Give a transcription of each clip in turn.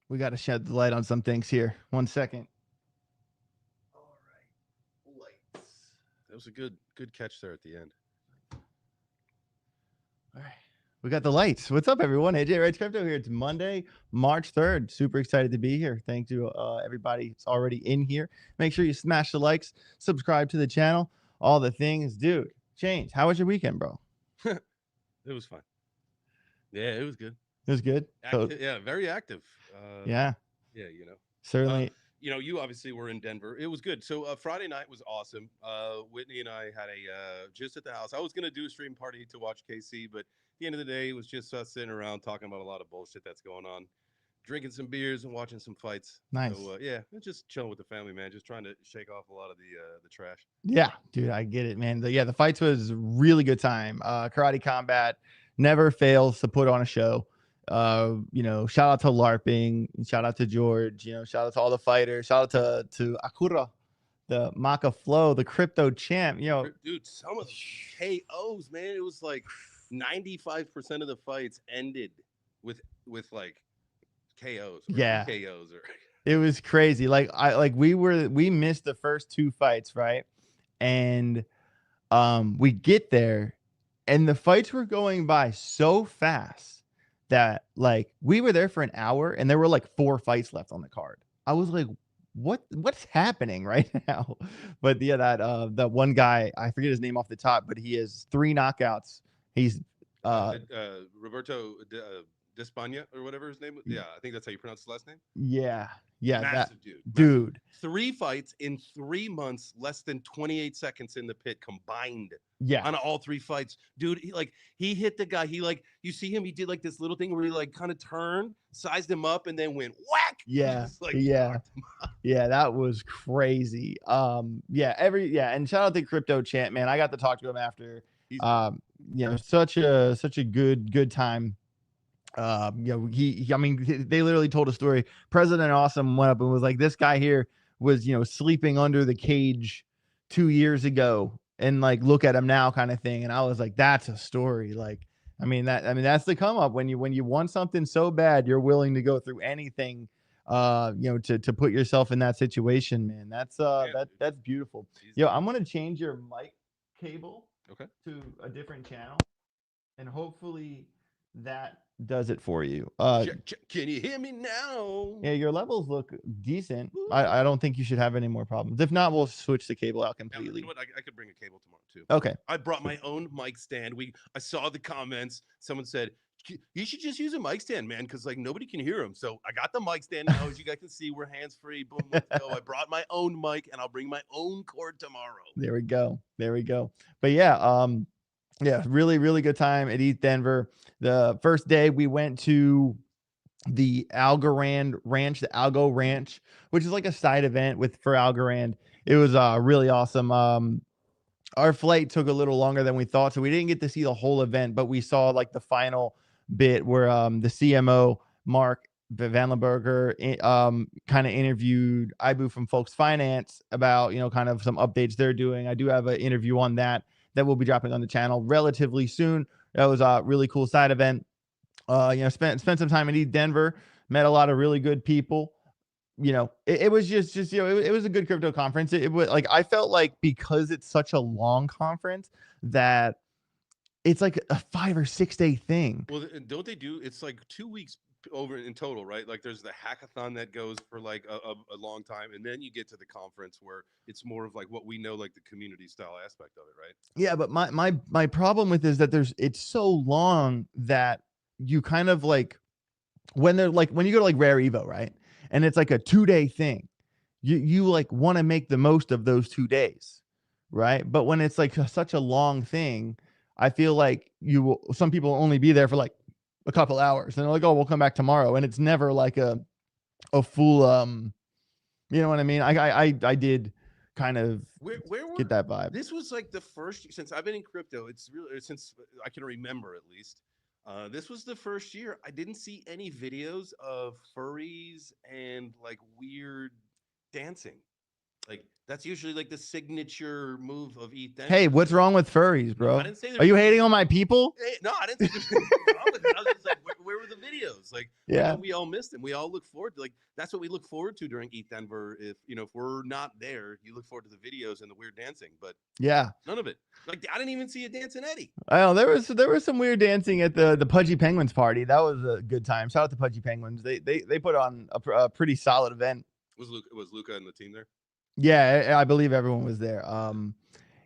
We got to shed the light on some things here. 1 second. All right, lights. That was a good catch there at the end. All right. We got the lights. What's up, everyone? AJ Wrights Crypto here. It's Monday, March 3rd. Super excited to be here. Thank you, everybody that's already in here. Make sure you smash the likes, subscribe to the channel, all the things. Dude, Change, how was your weekend, bro? It was fun. Yeah, it was good. It was good. So, Yeah, very active. yeah, Yeah, certainly. you obviously were in Denver. It was good. So Friday night was awesome. Whitney and I had a just at the house. I was gonna do a stream party to watch KC, but at the end of the day, it was just us sitting around talking about a lot of bullshit that's going on, drinking some beers and watching some fights. Nice. So yeah, just chilling with the family, man. Just trying to shake off a lot of the trash. Yeah, dude, I get it, man. Yeah, the fights was really good time. Karate Combat never fails to put on a show. Shout out to LARPing, shout out to George, shout out to all the fighters, shout out to Akura, the Maka Flow, the crypto champ. Dude, some of the KOs, man. It was like 95% of the fights ended with like KOs or Yeah, TKOs or it was crazy. We missed the first two fights, right? And we get there and the fights were going by so fast that like we were there for an hour and there were like 4 fights left on the card. I was like, what's happening right now? But yeah, that one guy, I forget his name off the top, but he has 3 knockouts. He's Roberto Despagna or whatever his name was. Yeah, I think that's how you pronounce his last name. Yeah, massive that dude. 3 fights in 3 months, less than 28 seconds in the pit combined. Yeah, on all 3 fights, dude. He hit the guy. You see him. He did like this little thing where he like kind of turned, sized him up, and then went whack. Yeah, yeah, that was crazy. And shout out to Crypto Champ, man. I got to talk to him after. Such a good time. I mean, they literally told a story. President Awesome went up and was like, this guy here was, sleeping under the cage 2 years ago, and like, look at him now, kind of thing. And I was like, that's a story. Like, that's the come up when you want something so bad, you're willing to go through anything, to put yourself in that situation, man. That's beautiful. I'm gonna change your mic cable to a different channel, and hopefully that does it for you. Can you hear me now? Yeah, your levels look decent. I don't think you should have any more problems. If not, we'll switch the cable out completely. You know what? I could bring a cable tomorrow too. Okay. I brought my own mic stand. I saw the comments. Someone said you should just use a mic stand, man, because like nobody can hear him. So I got the mic stand now. As you guys can see, we're hands free. Boom, let's go. I brought my own mic, and I'll bring my own cord tomorrow. There we go. But yeah, really good time at ETH Denver. The first day we went to the Algorand Ranch, the Algo Ranch, which is like a side event for Algorand. It was really awesome. Our flight took a little longer than we thought, so we didn't get to see the whole event, but we saw like the final bit where the CMO Mark Vanlenberger kind of interviewed Ibu from Folks Finance about kind of some updates they're doing. I do have an interview on that will be dropping on the channel relatively soon. That was a really cool side event. Spent some time in Denver, met a lot of really good people. It was just it was a good crypto conference. It was like, I felt like because it's such a long conference that it's like a 5 or 6 day thing. Well, don't they do? It's like 2 weeks over in total, right? Like there's the hackathon that goes for like a long time, and then you get to the conference where it's more of like what we know, like the community style aspect of it, right? Yeah, but my problem with is that it's so long that you kind of like when you go to like Rare Evo, right? And it's like a 2-day thing. You like want to make the most of those 2 days, right? But when it's like such a long thing, I feel like some people will only be there for like a couple hours, and they're like, oh, we'll come back tomorrow, and it's never like a full you know what I mean? I did kind of get that vibe. This was like the first, since I've been in crypto, it's really since I can remember at least. This was the first year I didn't see any videos of furries and like weird dancing. Like that's usually like the signature move of ETH Hey, Denver. what's wrong with furries, No, I bro? didn't say Are there's you anything. hating on my people? No, I didn't say there's anything wrong with it. I was just like, where were the videos? Like, I know Yeah. we all missed them. We all look forward to like that's what we look forward to during ETH Denver. If if we're not there, you look forward to the videos and the weird dancing, but Yeah. none of it. Like I didn't even see a dancing Eddie. I know there was some weird dancing at the Pudgy Penguins party. That was a good time. Shout out to Pudgy Penguins. They put on a pretty solid event. Was Luca and the team there? Yeah, I believe everyone was there.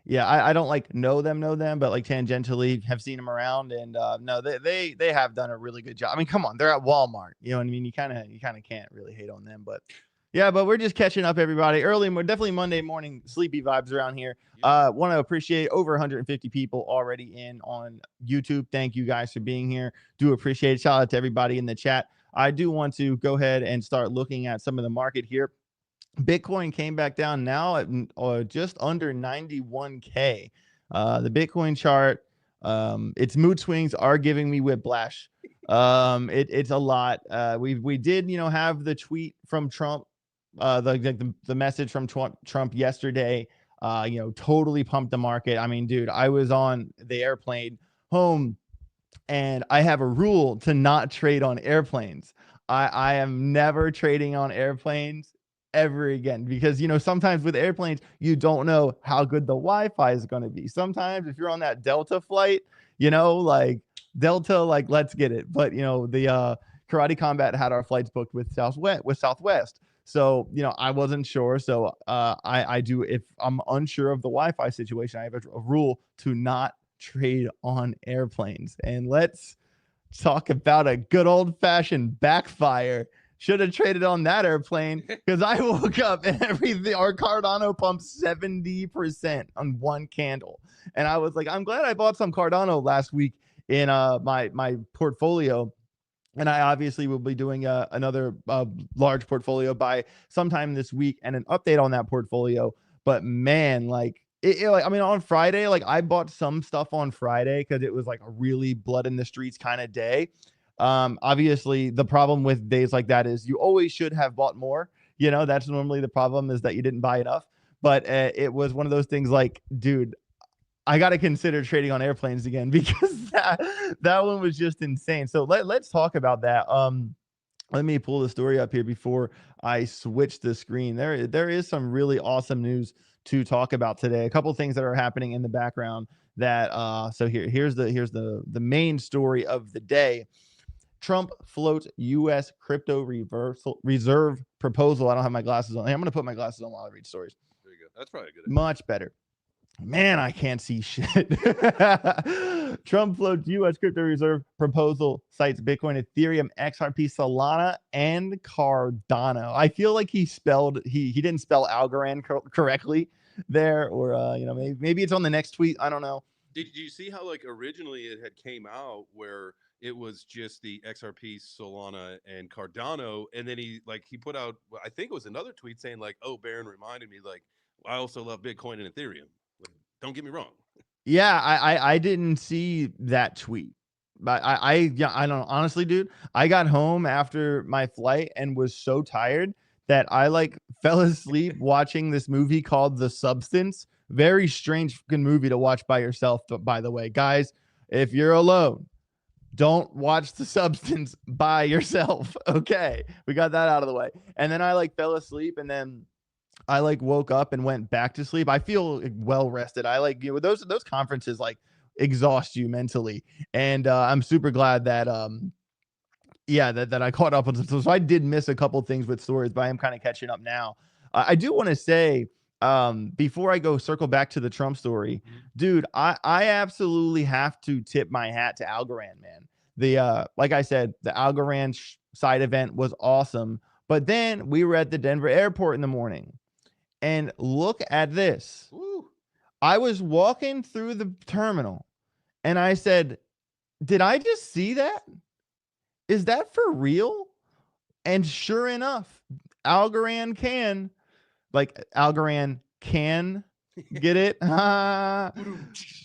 Yeah, I don't like know them, but like tangentially have seen them around, and no, they have done a really good job. I mean, come on, they're at Walmart. You know what I mean? You kind of can't really hate on them, but yeah, but we're just catching up, everybody. Early, definitely Monday morning sleepy vibes around here. Yeah. Want to appreciate over 150 people already in on YouTube. Thank you guys for being here. Do appreciate it. Shout out to everybody in the chat. I do want to go ahead and start looking at some of the market here. Bitcoin came back down now at just under 91K. The Bitcoin chart, its mood swings are giving me whiplash. It's a lot. We did have the tweet from Trump, the message from Trump yesterday. Totally pumped the market. I mean, dude, I was on the airplane home, and I have a rule to not trade on airplanes. I am never trading on airplanes ever again, because sometimes with airplanes you don't know how good the Wi-Fi is going to be. Sometimes if you're on that Delta flight, like Delta, like let's get it. But the Karate Combat had our flights booked with Southwest. So I wasn't sure. So I do, if I'm unsure of the Wi-Fi situation, I have a rule to not trade on airplanes. And let's talk about a good old fashioned backfire. Should have traded on that airplane, because I woke up and everything, our Cardano pumped 70% on one candle. And I was like, I'm glad I bought some Cardano last week in my portfolio. And I obviously will be doing another large portfolio by sometime this week and an update on that portfolio. But man, like, I mean, on Friday, like I bought some stuff on Friday because it was like a really blood in the streets kind of day. Obviously, the problem with days like that is you always should have bought more. That's normally the problem, is that you didn't buy enough. But it was one of those things like, dude, I got to consider trading on airplanes again, because that one was just insane. So let's talk about that. Let me pull the story up here before I switch the screen. There is some really awesome news to talk about today. A couple things that are happening in the background that so here's the main story of the day. Trump floats U.S. crypto reserve proposal. I don't have my glasses on. Hey, I'm going to put my glasses on while I read stories. There you go. That's probably a good. Much better. Man, I can't see shit. Trump floats U.S. crypto reserve proposal, cites Bitcoin, Ethereum, XRP, Solana, and Cardano. I feel like he didn't spell Algorand correctly there, or maybe it's on the next tweet. I don't know. Did you see how like originally it had came out where it was just the XRP, Solana, and Cardano, and then he put out, I think it was another tweet saying like, "Oh, Baron reminded me, like, I also love Bitcoin and Ethereum." Like, don't get me wrong. Yeah, I didn't see that tweet. But I don't know. Honestly, dude, I got home after my flight and was so tired that I like fell asleep watching this movie called The Substance. Very strange fucking movie to watch by yourself. But by the way, guys, if you're alone, don't watch The Substance by yourself. Okay, we got that out of the way. And then I like fell asleep, and then I like woke up and went back to sleep. I feel well rested. I like those conferences like exhaust you mentally, and I'm super glad that that I caught up on this. So I did miss a couple things with stories, but I am kind of catching up now. I do want to say, before I go circle back to the Trump story, dude, I absolutely have to tip my hat to Algorand, man. The like I said, the Algorand side event was awesome, but then we were at the Denver airport in the morning. And look at this. Woo. I was walking through the terminal and I said, did I just see that? Is that for real? And sure enough, Algorand can get it.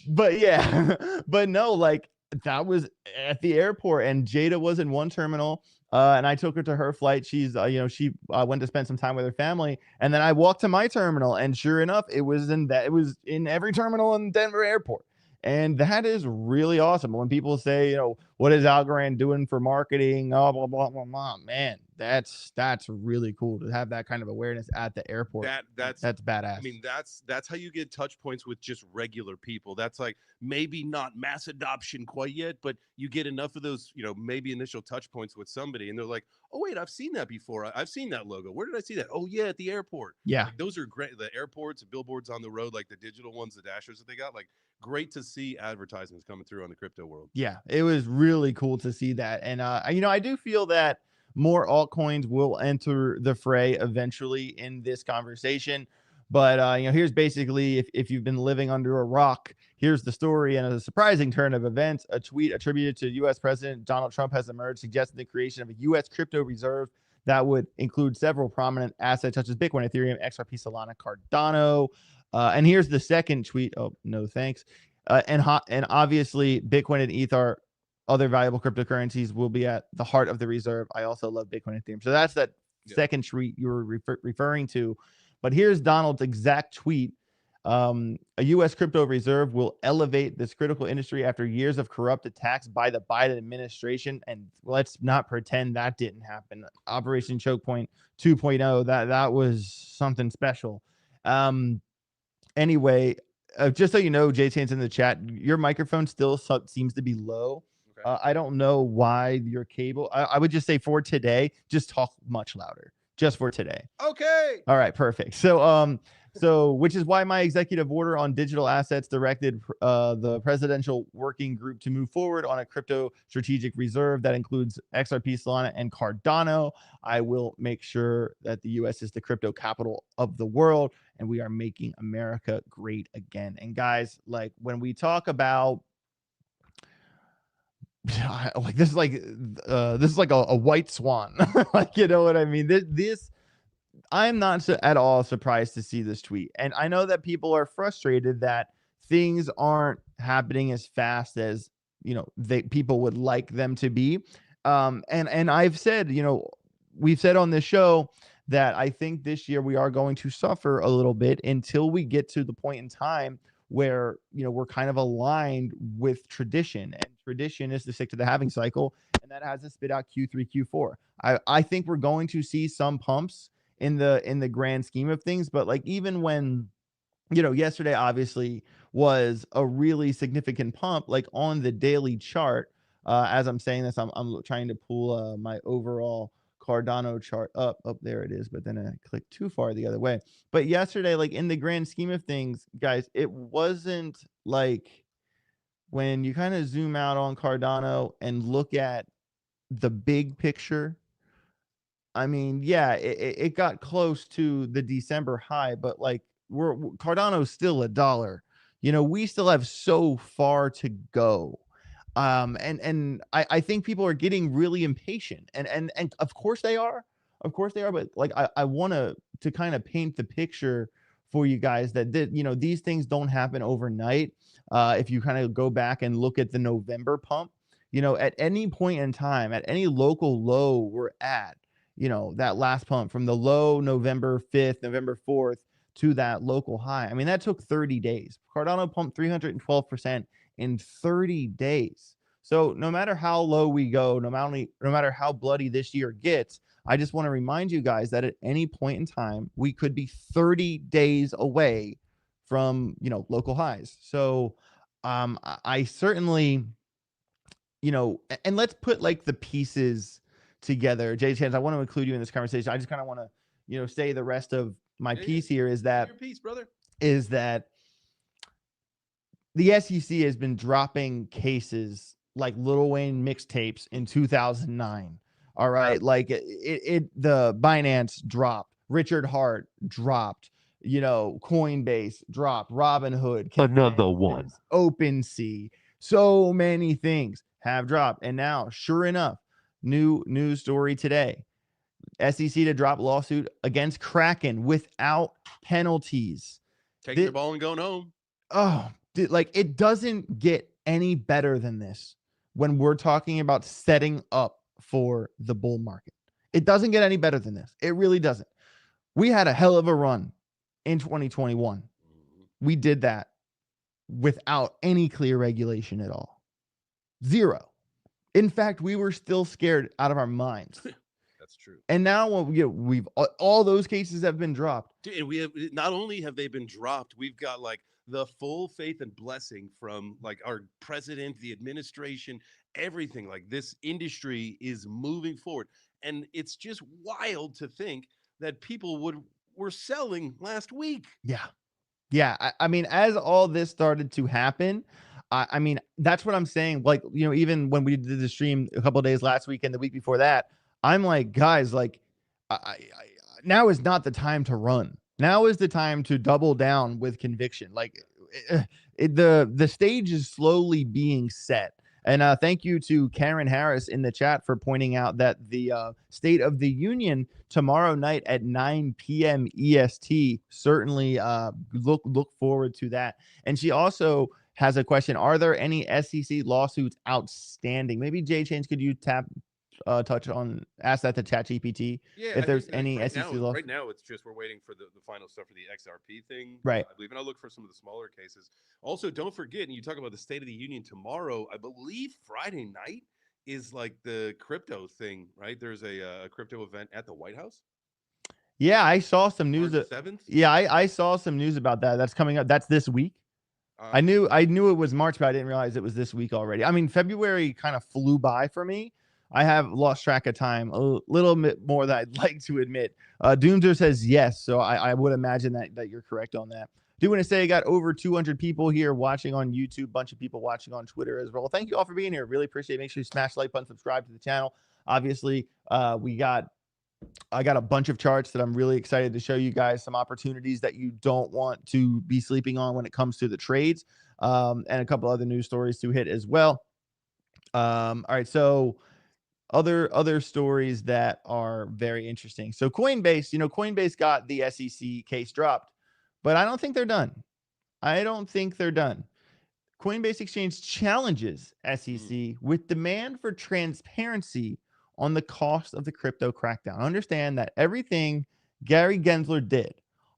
But yeah, but no, like that was at the airport, and Jada was in one terminal. And I took her to her flight. She's, she went to spend some time with her family, and then I walked to my terminal, and sure enough, it was in every terminal in Denver Airport. And that is really awesome. When people say, what is Algorand doing for marketing? Oh, blah, blah, blah, blah. Man, that's really cool to have that kind of awareness at the airport. That's badass. I mean, that's how you get touch points with just regular people. That's like maybe not mass adoption quite yet, but you get enough of those, maybe initial touch points with somebody, and they're like, oh wait, I've seen that before. I've seen that logo. Where did I see that? Oh yeah, at the airport. Yeah. Like, those are great. The airports and billboards on the road, like the digital ones, the dashers that they got, like, great to see advertisements coming through on the crypto world. Yeah, it was really cool to see that. And I do feel that more altcoins will enter the fray eventually in this conversation. But here's basically, if you've been living under a rock, here's the story. And a surprising turn of events, a tweet attributed to U.S. President Donald Trump has emerged, suggesting the creation of a U.S. crypto reserve that would include several prominent assets such as Bitcoin, Ethereum, XRP, Solana, Cardano. And here's the second tweet. Oh, no, thanks. And obviously, Bitcoin and ETH are other valuable cryptocurrencies will be at the heart of the reserve. I also love Bitcoin and Ethereum. So that's that second tweet you were referring to. But here's Donald's exact tweet. A U.S. crypto reserve will elevate this critical industry after years of corrupt attacks by the Biden administration. And let's not pretend that didn't happen. Operation Choke Point 2.0, that was something special. Anyway, just so you know, JT's in the chat, your microphone still seems to be low. Okay. I don't know why your cable. I would just say for today, just talk much louder. Just for today. Okay. All right, perfect. So which is why my executive order on digital assets directed the presidential working group to move forward on a crypto strategic reserve that includes XRP, Solana, and Cardano. I will make sure that the U.S. is the crypto capital of the world, and we are making America great again. And guys, like when we talk about like this is like a white swan, like, you know what I mean? This I'm not at all surprised to see this tweet. And I know that people are frustrated that things aren't happening as fast as, people would like them to be. And I've said, we've said on this show that I think this year we are going to suffer a little bit until we get to the point in time where, we're kind of aligned with tradition, and tradition is to stick to the halving cycle, and that has to spit out Q3, Q4. I think we're going to see some pumps in the grand scheme of things, but like even when yesterday obviously was a really significant pump, like on the daily chart. As I'm saying this, I'm trying to pull my overall Cardano chart up. There it is, but then I clicked too far the other way. But yesterday, like in the grand scheme of things, guys, it wasn't like when you kind of zoom out on Cardano and look at the big picture. I mean, yeah, it got close to the December high, but like Cardano's still $1. We still have so far to go. And I think people are getting really impatient, and of course they are, but like I want to kind of paint the picture for you guys that these things don't happen overnight. If you kind of go back and look at the November pump, at any point in time, at any local low we're at, that last pump from the low November 5th, November 4th to that local high. I mean, that took 30 days. Cardano pumped 312% in 30 days. So no matter how low we go, no matter how bloody this year gets, I just want to remind you guys that at any point in time, we could be 30 days away from, local highs. So I certainly, and let's put like the pieces together. Jay Chance, I want to include you in this conversation. I just kind of want to, say the rest of my piece here is that your piece, brother, is that the SEC has been dropping cases like Lil Wayne mixtapes in 2009. All right. Like the Binance dropped, Richard Hart dropped, Coinbase dropped, Robinhood, another one, OpenSea, so many things have dropped. And now, sure enough, new news story today, SEC to drop lawsuit against Kraken without penalties. Taking the ball and going home. Oh, like it doesn't get any better than this when we're talking about setting up for the bull market. It doesn't get any better than this. It really doesn't. We had a hell of a run in 2021. We did that without any clear regulation at all. Zero. In fact, we were still scared out of our minds. That's true. And now we've all those cases have been dropped. Dude, and we have, not only have they been dropped, we've got like the full faith and blessing from like our president, the administration, everything. Like this industry is moving forward. And it's just wild to think that people were selling last week. Yeah. Yeah. I mean, as all this started to happen, I mean, that's what I'm saying. Like, even when we did the stream a couple of days last week and the week before that, I'm like, guys, like, now is not the time to run. Now is the time to double down with conviction. Like, the stage is slowly being set. And thank you to Karen Harris in the chat for pointing out that the State of the Union tomorrow night at 9 p.m. EST. Certainly look forward to that. And she also has a question. Are there any SEC lawsuits outstanding? Maybe Jay Chains, could you ask that to ChatGPT? Yeah, if there's any SEC lawsuits. Right now, it's just we're waiting for the final stuff for the XRP thing. Right. I believe, and I'll look for some of the smaller cases. Also, don't forget, and you talk about the State of the Union tomorrow. I believe Friday night is like the crypto thing, right? There's a crypto event at the White House. Yeah, I saw some news. March 7th? Yeah, I saw some news about that. That's coming up. That's this week. I knew it was March, but I didn't realize it was this week already. I mean, February kind of flew by for me. I have lost track of time a little bit more than I'd like to admit. Doomser says yes, so I would imagine that you're correct on that. Do want to say I got over 200 people here watching on YouTube, bunch of people watching on Twitter as well. Thank you all for being here. Really appreciate it. Make sure you smash the like button, subscribe to the channel. Obviously, I got a bunch of charts that I'm really excited to show you guys, some opportunities that you don't want to be sleeping on when it comes to the trades, and a couple other news stories to hit as well. All right, so other stories that are very interesting. So Coinbase, Coinbase got the SEC case dropped, but I don't think they're done. Coinbase Exchange challenges SEC with demand for transparency on the cost of the crypto crackdown. Understand that everything Gary Gensler did,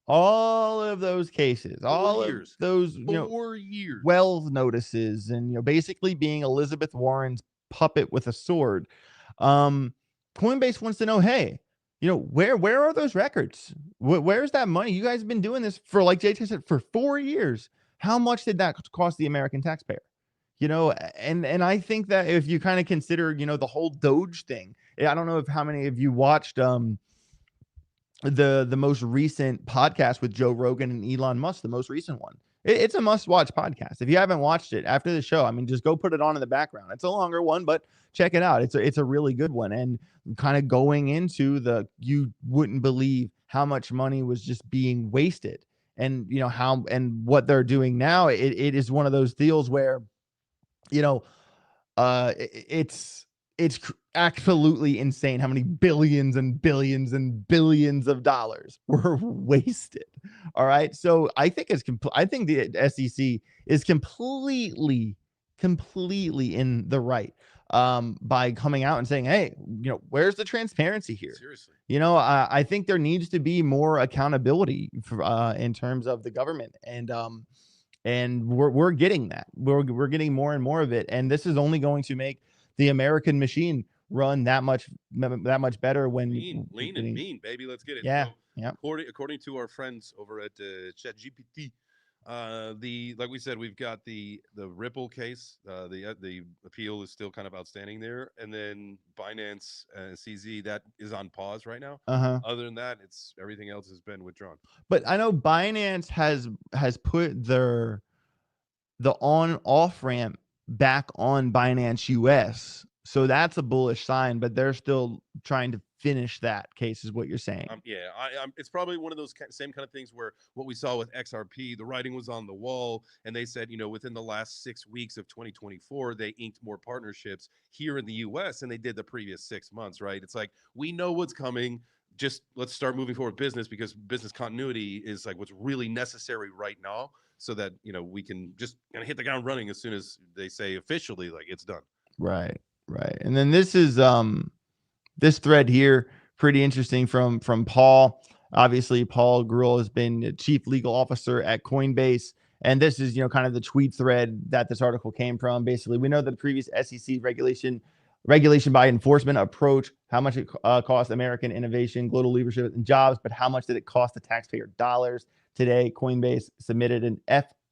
all of those cases, all of those 4 years, Wells notices, and basically being Elizabeth Warren's puppet with a sword. Coinbase wants to know, hey, where are those records? Where's that money? You guys have been doing this for, like JT said, for 4 years. How much did that cost the American taxpayer? And I think that if you kind of consider, the whole Doge thing, I don't know if how many of you watched the most recent podcast with Joe Rogan and Elon Musk, the most recent one. It's a must-watch podcast. If you haven't watched it after the show, I mean, just go put it on in the background. It's a longer one, but check it out. It's a really good one. And kind of going into you wouldn't believe how much money was just being wasted, and how and what they're doing now. It is one of those deals where, it's absolutely insane how many billions and billions and billions of dollars were wasted. All right. So I think the SEC is completely in the right by coming out and saying, hey, where's the transparency here? Seriously. I think there needs to be more accountability in terms of the government, and we're getting that. We're getting more and more of it, and this is only going to make the American machine run that much better when lean and mean, baby. Let's get it. Yeah. So, yeah. According to our friends over at ChatGPT, like we said, we've got the Ripple case. The appeal is still kind of outstanding there, and then Binance CZ, that is on pause right now. Other than that, everything else has been withdrawn. But I know Binance has put the on-off ramp back on Binance US, so that's a bullish sign. But they're still trying to finish that case, is what you're saying. Yeah, it's probably one of those same kind of things where what we saw with XRP, the writing was on the wall, and they said, within the last 6 weeks of 2024, they inked more partnerships here in the US than they did the previous 6 months, right? It's like, we know what's coming. Just let's start moving forward business, because business continuity is like what's really necessary right now, so that we can just kind of hit the ground running as soon as they say officially like it's done. Right. And then this is this thread here, pretty interesting from Paul. Obviously, Paul Gruel has been chief legal officer at Coinbase. And this is, kind of the tweet thread that this article came from. Basically, we know that the previous SEC regulation by enforcement approach, how much it cost American innovation, global leadership, and jobs, but how much did it cost the taxpayer dollars? Today, Coinbase submitted an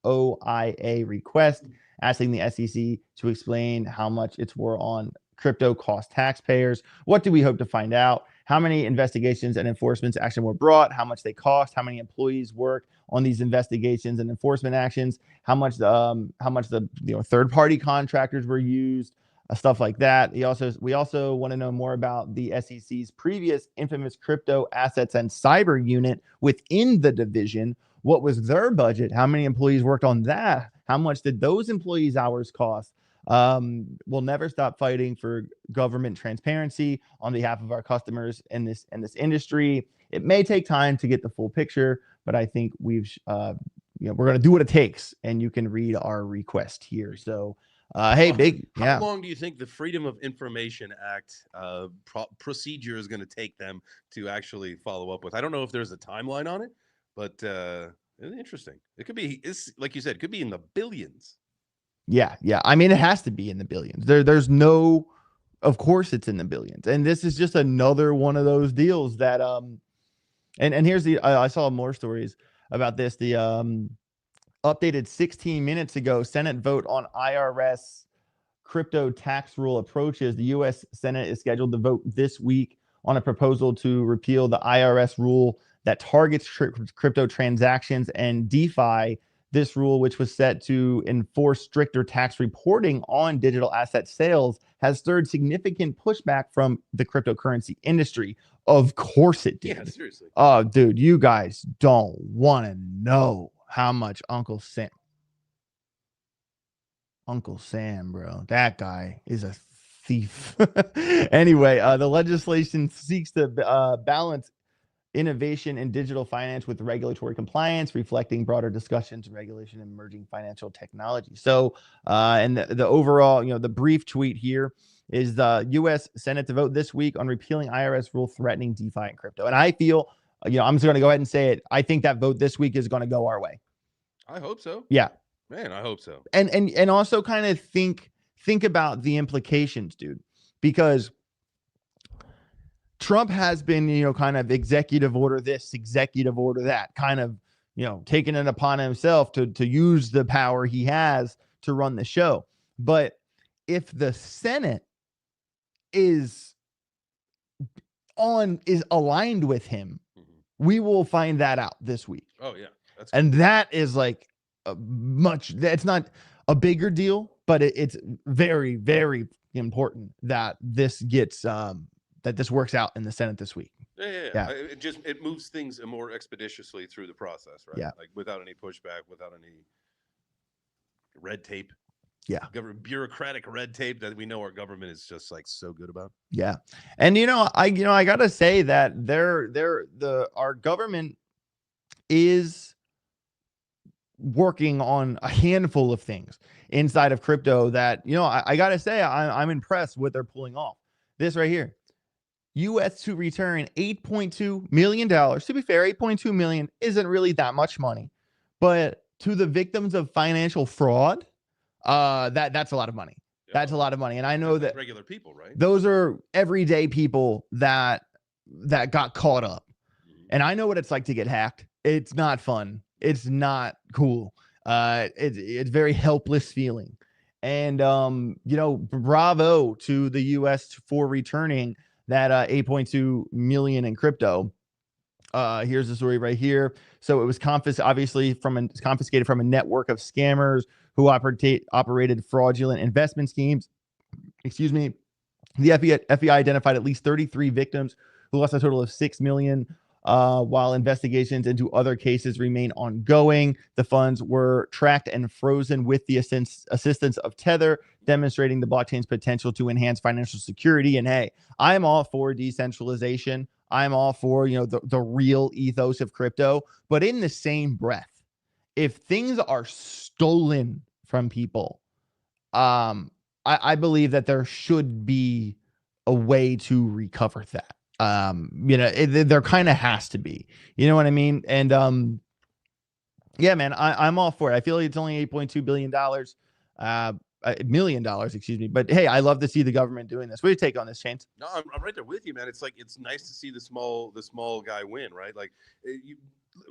FOIA request asking the SEC to explain how much its war on crypto cost taxpayers. What do we hope to find out? How many investigations and enforcement action were brought? How much they cost? How many employees work on these investigations and enforcement actions? How much the third-party contractors were used? Stuff like that. We also want to know more about the SEC's previous infamous crypto assets and cyber unit within the division. What was their budget? How many employees worked on that? How much did those employees' hours cost? We'll never stop fighting for government transparency on behalf of our customers in this industry. It may take time to get the full picture, but I think we're going to do what it takes, and you can read our request here. So, hey, big. How long do you think the Freedom of Information Act procedure is going to take them to actually follow up with? I don't know if there's a timeline on it, but it's interesting. It could be, like you said, it could be in the billions. Yeah. I mean, it has to be in the billions. There's no, of course it's in the billions. And this is just another one of those deals that, and here's I saw more stories about this. The updated 16 minutes ago, Senate vote on IRS crypto tax rule approaches. The U.S. Senate is scheduled to vote this week on a proposal to repeal the IRS rule that targets crypto transactions and DeFi. This rule, which was set to enforce stricter tax reporting on digital asset sales, has stirred significant pushback from the cryptocurrency industry. Of course it did. Yeah, seriously. Oh, dude, you guys don't want to know how much Uncle Sam, bro, that guy is a thief. Anyway, the legislation seeks to balance innovation in digital finance with regulatory compliance, reflecting broader discussions and regulation in emerging financial technology. So, and the overall, the brief tweet here is the U.S. Senate to vote this week on repealing IRS rule threatening DeFi and crypto. And I feel, I'm just going to go ahead and say it. I think that vote this week is going to go our way. I hope so. Yeah, man, I hope so. And also kind of think about the implications, dude, because Trump has been, kind of executive order this, executive order that, kind of, taking it upon himself to use the power he has to run the show. But if the Senate is aligned with him, we will find that out this week. Oh yeah. And that is like that's not a bigger deal, but it's very, very important that this gets, that this works out in the Senate this week. Yeah. It moves things more expeditiously through the process, right? Yeah. Like without any pushback, without any red tape. Yeah. Bureaucratic red tape that we know our government is just like so good about. Yeah. And I gotta say that our government is working on a handful of things inside of crypto that, I gotta say, I'm impressed with they're pulling off. This right here. U.S. to return $8.2 million. To be fair, $8.2 million isn't really that much money, but to the victims of financial fraud, that's a lot of money. Yeah. That's a lot of money. And I know that regular people, right? Those are everyday people that got caught up. Mm-hmm. And I know what it's like to get hacked. It's not fun. It's not cool. It's very helpless feeling. And, bravo to the U.S. for returning that 8.2 million in crypto. Here's the story right here. So it was confiscated from a network of scammers who operated fraudulent investment schemes. Excuse me. The FBI identified at least 33 victims who lost a total of $6 million. While investigations into other cases remain ongoing, the funds were tracked and frozen with the assistance of Tether, demonstrating the blockchain's potential to enhance financial security. And hey, I'm all for decentralization. I'm all for, the real ethos of crypto. But in the same breath, if things are stolen from people, I believe that there should be a way to recover that. There kind of has to be, you know what I mean? And yeah, man, I'm all for it. I feel like it's only $8.2 billion, $1 million, excuse me. But hey, I love to see the government doing this. What do you take on this, Chains? No, I'm right there with you, man. It's like it's nice to see the small guy win, right? Like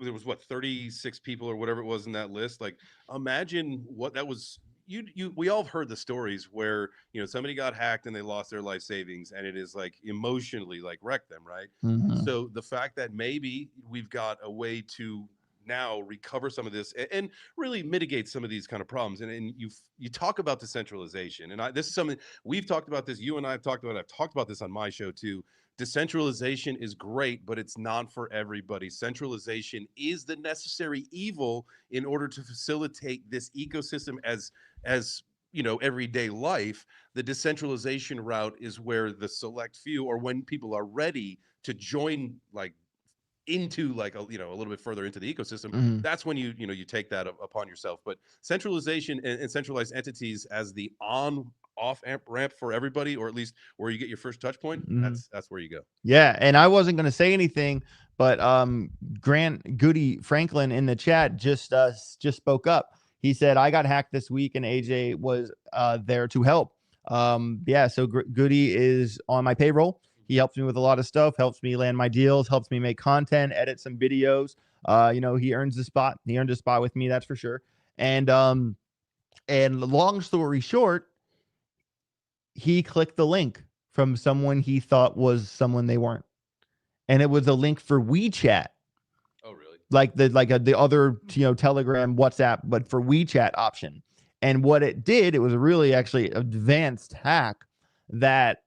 there was what 36 people or whatever it was in that list. Like imagine what that was. We all heard the stories where somebody got hacked and they lost their life savings, and it is like emotionally like wrecked them, right? Mm-hmm. So the fact that maybe we've got a way to now recover some of this and really mitigate some of these kind of problems. And you talk about decentralization, and this is something we've talked about. This you and I have talked about. I've talked about this on my show too. Decentralization is great, but it's not for everybody. Centralization is the necessary evil in order to facilitate this ecosystem as everyday life. The decentralization route is where the select few, or when people are ready to join, like into like a little bit further into the ecosystem, Mm-hmm. that's when you take that upon yourself. But centralization and centralized entities as the on off ramp for everybody, or at least where you get your first touch point, Mm-hmm. that's where you go. Yeah, and I wasn't going to say anything, but Grant Goody Franklin in the chat just spoke up. He said I got hacked this week, and AJ was there to help. Yeah, so Goody is on my payroll. He helps me with a lot of stuff, helps me land my deals, helps me make content, edit some videos. He earns the spot. He earned a spot with me, that's for sure. And long story short, he clicked the link from someone he thought was someone they weren't, and it was a link for WeChat. Oh, really? Like the other Telegram, WhatsApp, but for WeChat option. And what it did, it was a really actually advanced hack that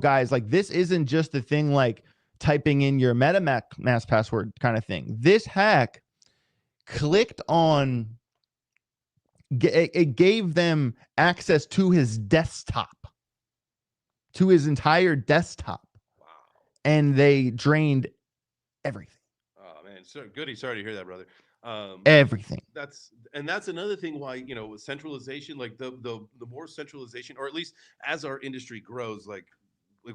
guys, like, this isn't just a thing like typing in your MetaMask password kind of thing. This hack clicked on, it gave them access to his desktop, to his entire desktop. Wow. And they drained everything. Oh man, so Goody, sorry to hear that, brother. Everything. That's another thing why centralization, like the more centralization, or at least as our industry grows, like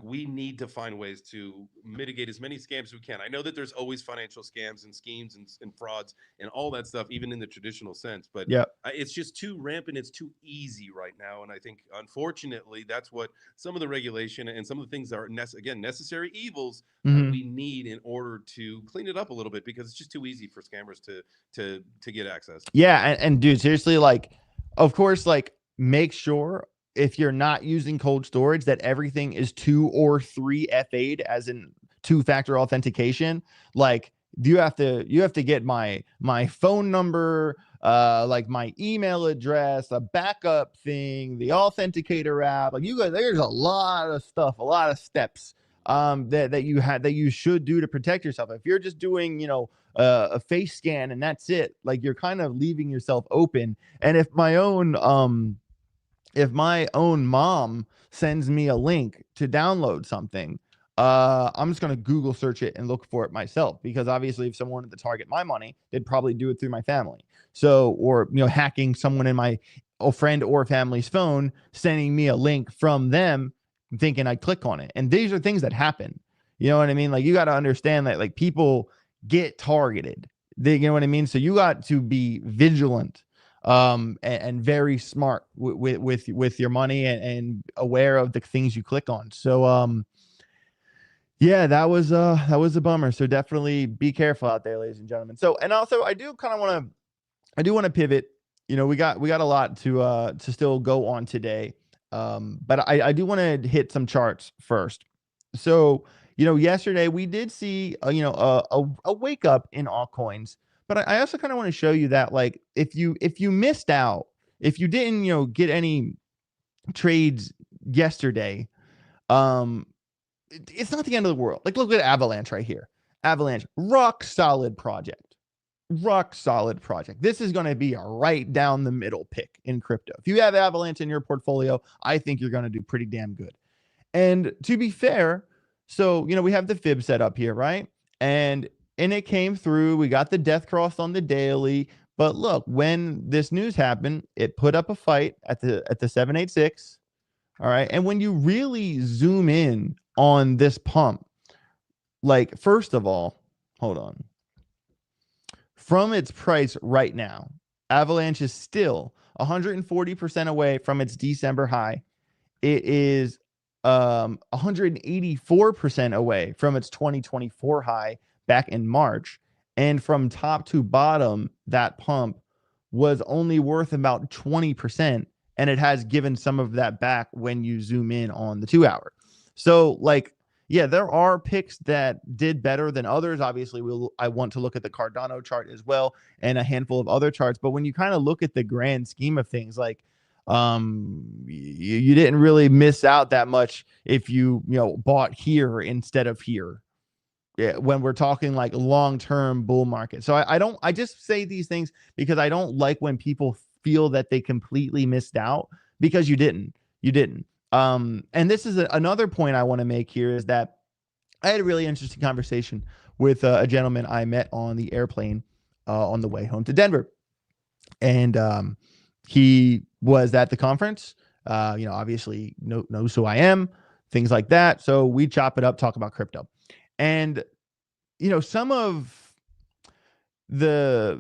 we need to find ways to mitigate as many scams as we can. I know that there's always financial scams and schemes and frauds and all that stuff, even in the traditional sense, but yeah, it's just too rampant. It's too easy right now. And I think, unfortunately, that's what some of the regulation and some of the things that are, again, necessary evils that we need in order to clean it up a little bit, because it's just too easy for scammers to get access. Yeah. And dude, seriously, like, of course, like, make sure if you're not using cold storage that everything is 2 or 3 FA'd, as in 2-factor authentication. Like, you have to get my phone number, like my email address, a backup thing, the authenticator app. Like, there's a lot of stuff, a lot of steps that you should do to protect yourself. If you're just doing a face scan and that's it, like, you're kind of leaving yourself open. And if my own mom sends me a link to download something, I'm just going to Google search it and look for it myself, because obviously if someone wanted to target my money, they'd probably do it through my family. So, or, hacking someone in a friend or family's phone, sending me a link from them, thinking I'd click on it. And these are things that happen. You know what I mean? Like, you got to understand that, like, people get targeted. You know what I mean? So you got to be vigilant and very smart with your money, and aware of the things you click on. So yeah, that was a bummer. So definitely be careful out there, ladies and gentlemen. So, and also I do want to pivot. We got a lot to still go on today. But I do want to hit some charts first. So, yesterday we did see a wake up in altcoins. But I also kind of want to show you that, like, if you missed out, if you didn't get any trades yesterday, it's not the end of the world. Like, look at Avalanche right here. Avalanche, rock solid project. This is going to be a right down the middle pick in crypto. If you have Avalanche in your portfolio, I think you're going to do pretty damn good. And to be fair, so we have the fib set up here, right? And it came through. We got the death cross on the daily. But look, when this news happened, it put up a fight at the 786. All right. And when you really zoom in on this pump, like, first of all, hold on. From its price right now, Avalanche is still 140% away from its December high. It is 184% away from its 2024 high back in March. And from top to bottom, that pump was only worth about 20%. And it has given some of that back when you zoom in on the 2 hour. So, like, yeah, there are picks that did better than others. Obviously, I want to look at the Cardano chart as well and a handful of other charts. But when you kind of look at the grand scheme of things, like, you didn't really miss out that much if you bought here instead of here. Yeah, when we're talking like long-term bull market. So I just say these things because I don't like when people feel that they completely missed out, because you didn't. And this is another point I want to make here, is that I had a really interesting conversation with a gentleman I met on the airplane on the way home to Denver. And he was at the conference, obviously knows who I am, things like that. So we chop it up, talk about crypto. And, some of the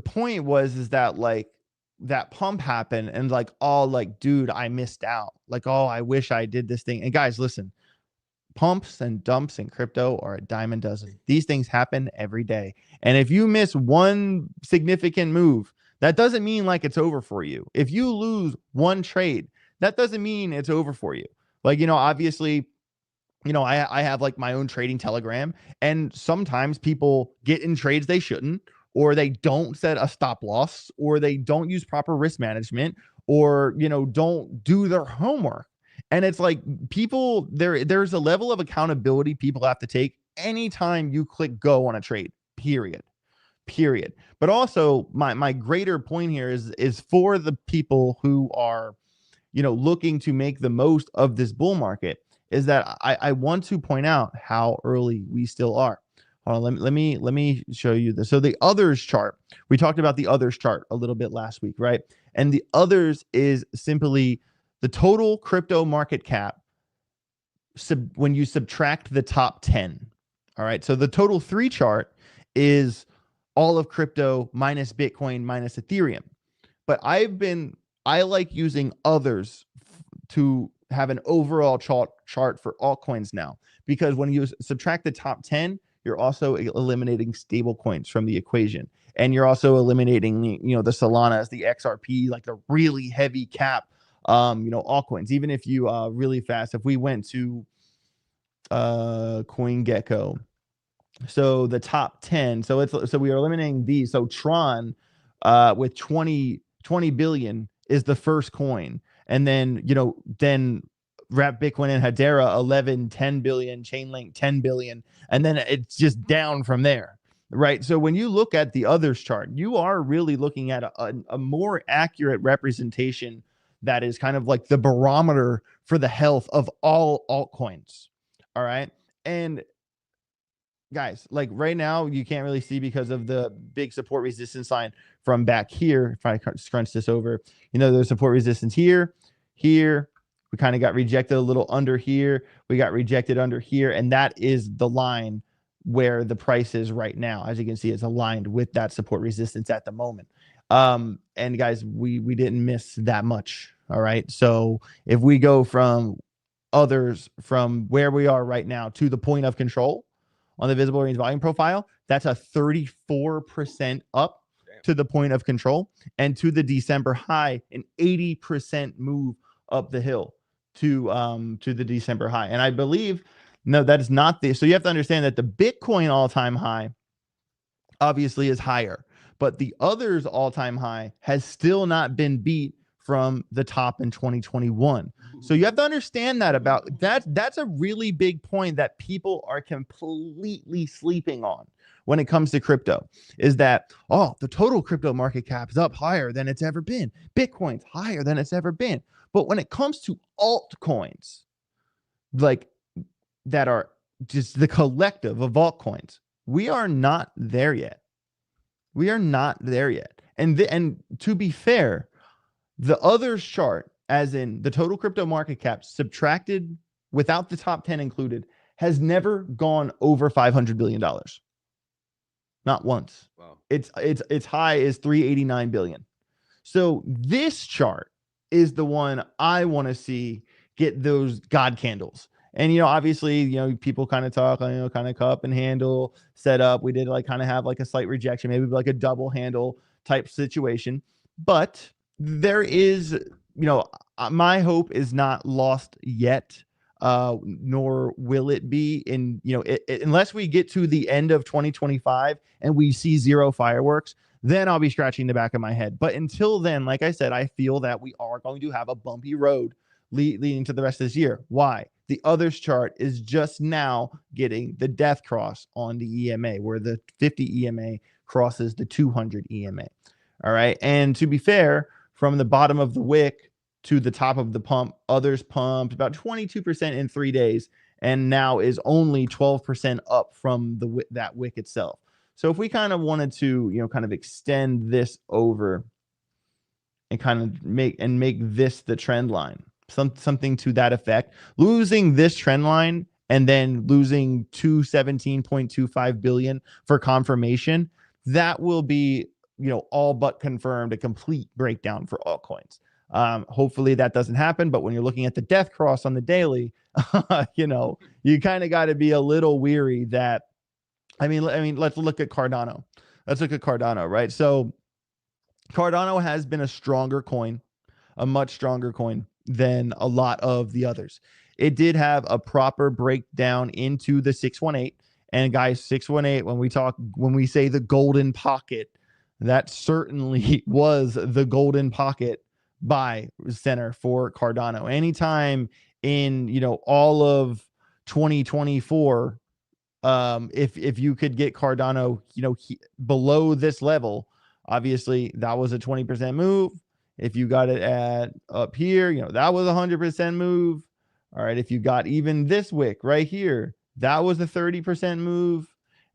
point is that, like, that pump happened and, like, all like, dude, I missed out. Like, oh, I wish I did this thing. And guys, listen, pumps and dumps in crypto are a dime a dozen. These things happen every day. And if you miss one significant move, that doesn't mean like it's over for you. If you lose one trade, that doesn't mean it's over for you. Like, obviously, I have like my own trading Telegram, and sometimes people get in trades they shouldn't, or they don't set a stop loss, or they don't use proper risk management, or, don't do their homework. And it's like, people, there's a level of accountability people have to take anytime you click go on a trade, period. But also, my greater point here is for the people who are, looking to make the most of this bull market, is that I want to point out how early we still are. Hold on, let me show you this. So the others chart, we talked about the others chart a little bit last week, right? And the others is simply the total crypto market cap when you subtract the top 10. All right. So the total 3 chart is all of crypto minus Bitcoin minus Ethereum. But I like using others to have an overall chart for altcoins now, because when you subtract the top 10, you're also eliminating stable coins from the equation. And you're also eliminating, the Solanas, the XRP, like the really heavy cap, altcoins. Even if you really fast, if we went to CoinGecko, so the top 10, so we are eliminating these. So Tron with 20 billion is the first coin. And then, then Wrap Bitcoin and Hedera 11, 10 billion, Chainlink 10 billion, and then it's just down from there, right? So when you look at the others chart, you are really looking at a more accurate representation that is kind of like the barometer for the health of all altcoins. All right. And guys, like right now, you can't really see because of the big support resistance line from back here. If I scrunch this over, there's support resistance here. We kind of got rejected a little under here. We got rejected under here. And that is the line where the price is right now. As you can see, it's aligned with that support resistance at the moment. And guys, we didn't miss that much. All right. So if we go from others, from where we are right now to the point of control on the visible range volume profile, that's a 34% up to the point of control, and to the December high, an 80% move up the hill to the December high. And I believe, no, that is not the, so you have to understand that the Bitcoin all-time high obviously is higher, but the others all-time high has still not been beat from the top in 2021. So you have to understand that about that. That's a really big point that people are completely sleeping on when it comes to crypto, is that, oh, the total crypto market cap is up higher than it's ever been. Bitcoin's higher than it's ever been. But when it comes to altcoins, like, that are just the collective of altcoins, we are not there yet. We are not there yet. And to be fair, the others chart as in the total crypto market cap subtracted without the top 10 included, has never gone over $500 billion. Not once. Wow. Its high is 389 billion. So this chart is the one I want to see get those God candles. And, obviously, people kind of talk, kind of cup and handle setup. We did kind of have a slight rejection, maybe like a double handle type situation. But there is, my hope is not lost yet, nor will it be in, unless we get to the end of 2025 and we see zero fireworks, then I'll be scratching the back of my head. But until then, like I said, I feel that we are going to have a bumpy road leading to the rest of this year. Why? The others chart is just now getting the death cross on the EMA, where the 50 EMA crosses the 200 EMA. All right. And to be fair, from the bottom of the wick to the top of the pump, others pumped about 22% in 3 days, and now is only 12% up from that wick itself. So if we kind of wanted to, kind of extend this over and kind of make this the trend line, something to that effect, losing this trend line and then losing 217.25 billion for confirmation, that will be, all but confirmed a complete breakdown for altcoins. Hopefully that doesn't happen, but when you're looking at the death cross on the daily, you kind of got to be a little weary that, I mean, let's look at Cardano. Right? So Cardano has been a stronger coin, a much stronger coin than a lot of the others. It did have a proper breakdown into the 618. And guys, 618, when we say the golden pocket, that certainly was the golden pocket buy center for Cardano. Anytime in, all of 2024, if you could get Cardano, below this level, obviously that was a 20% move. If you got it at up here, that was a 100% move. All right. If you got even this wick right here, that was a 30% move.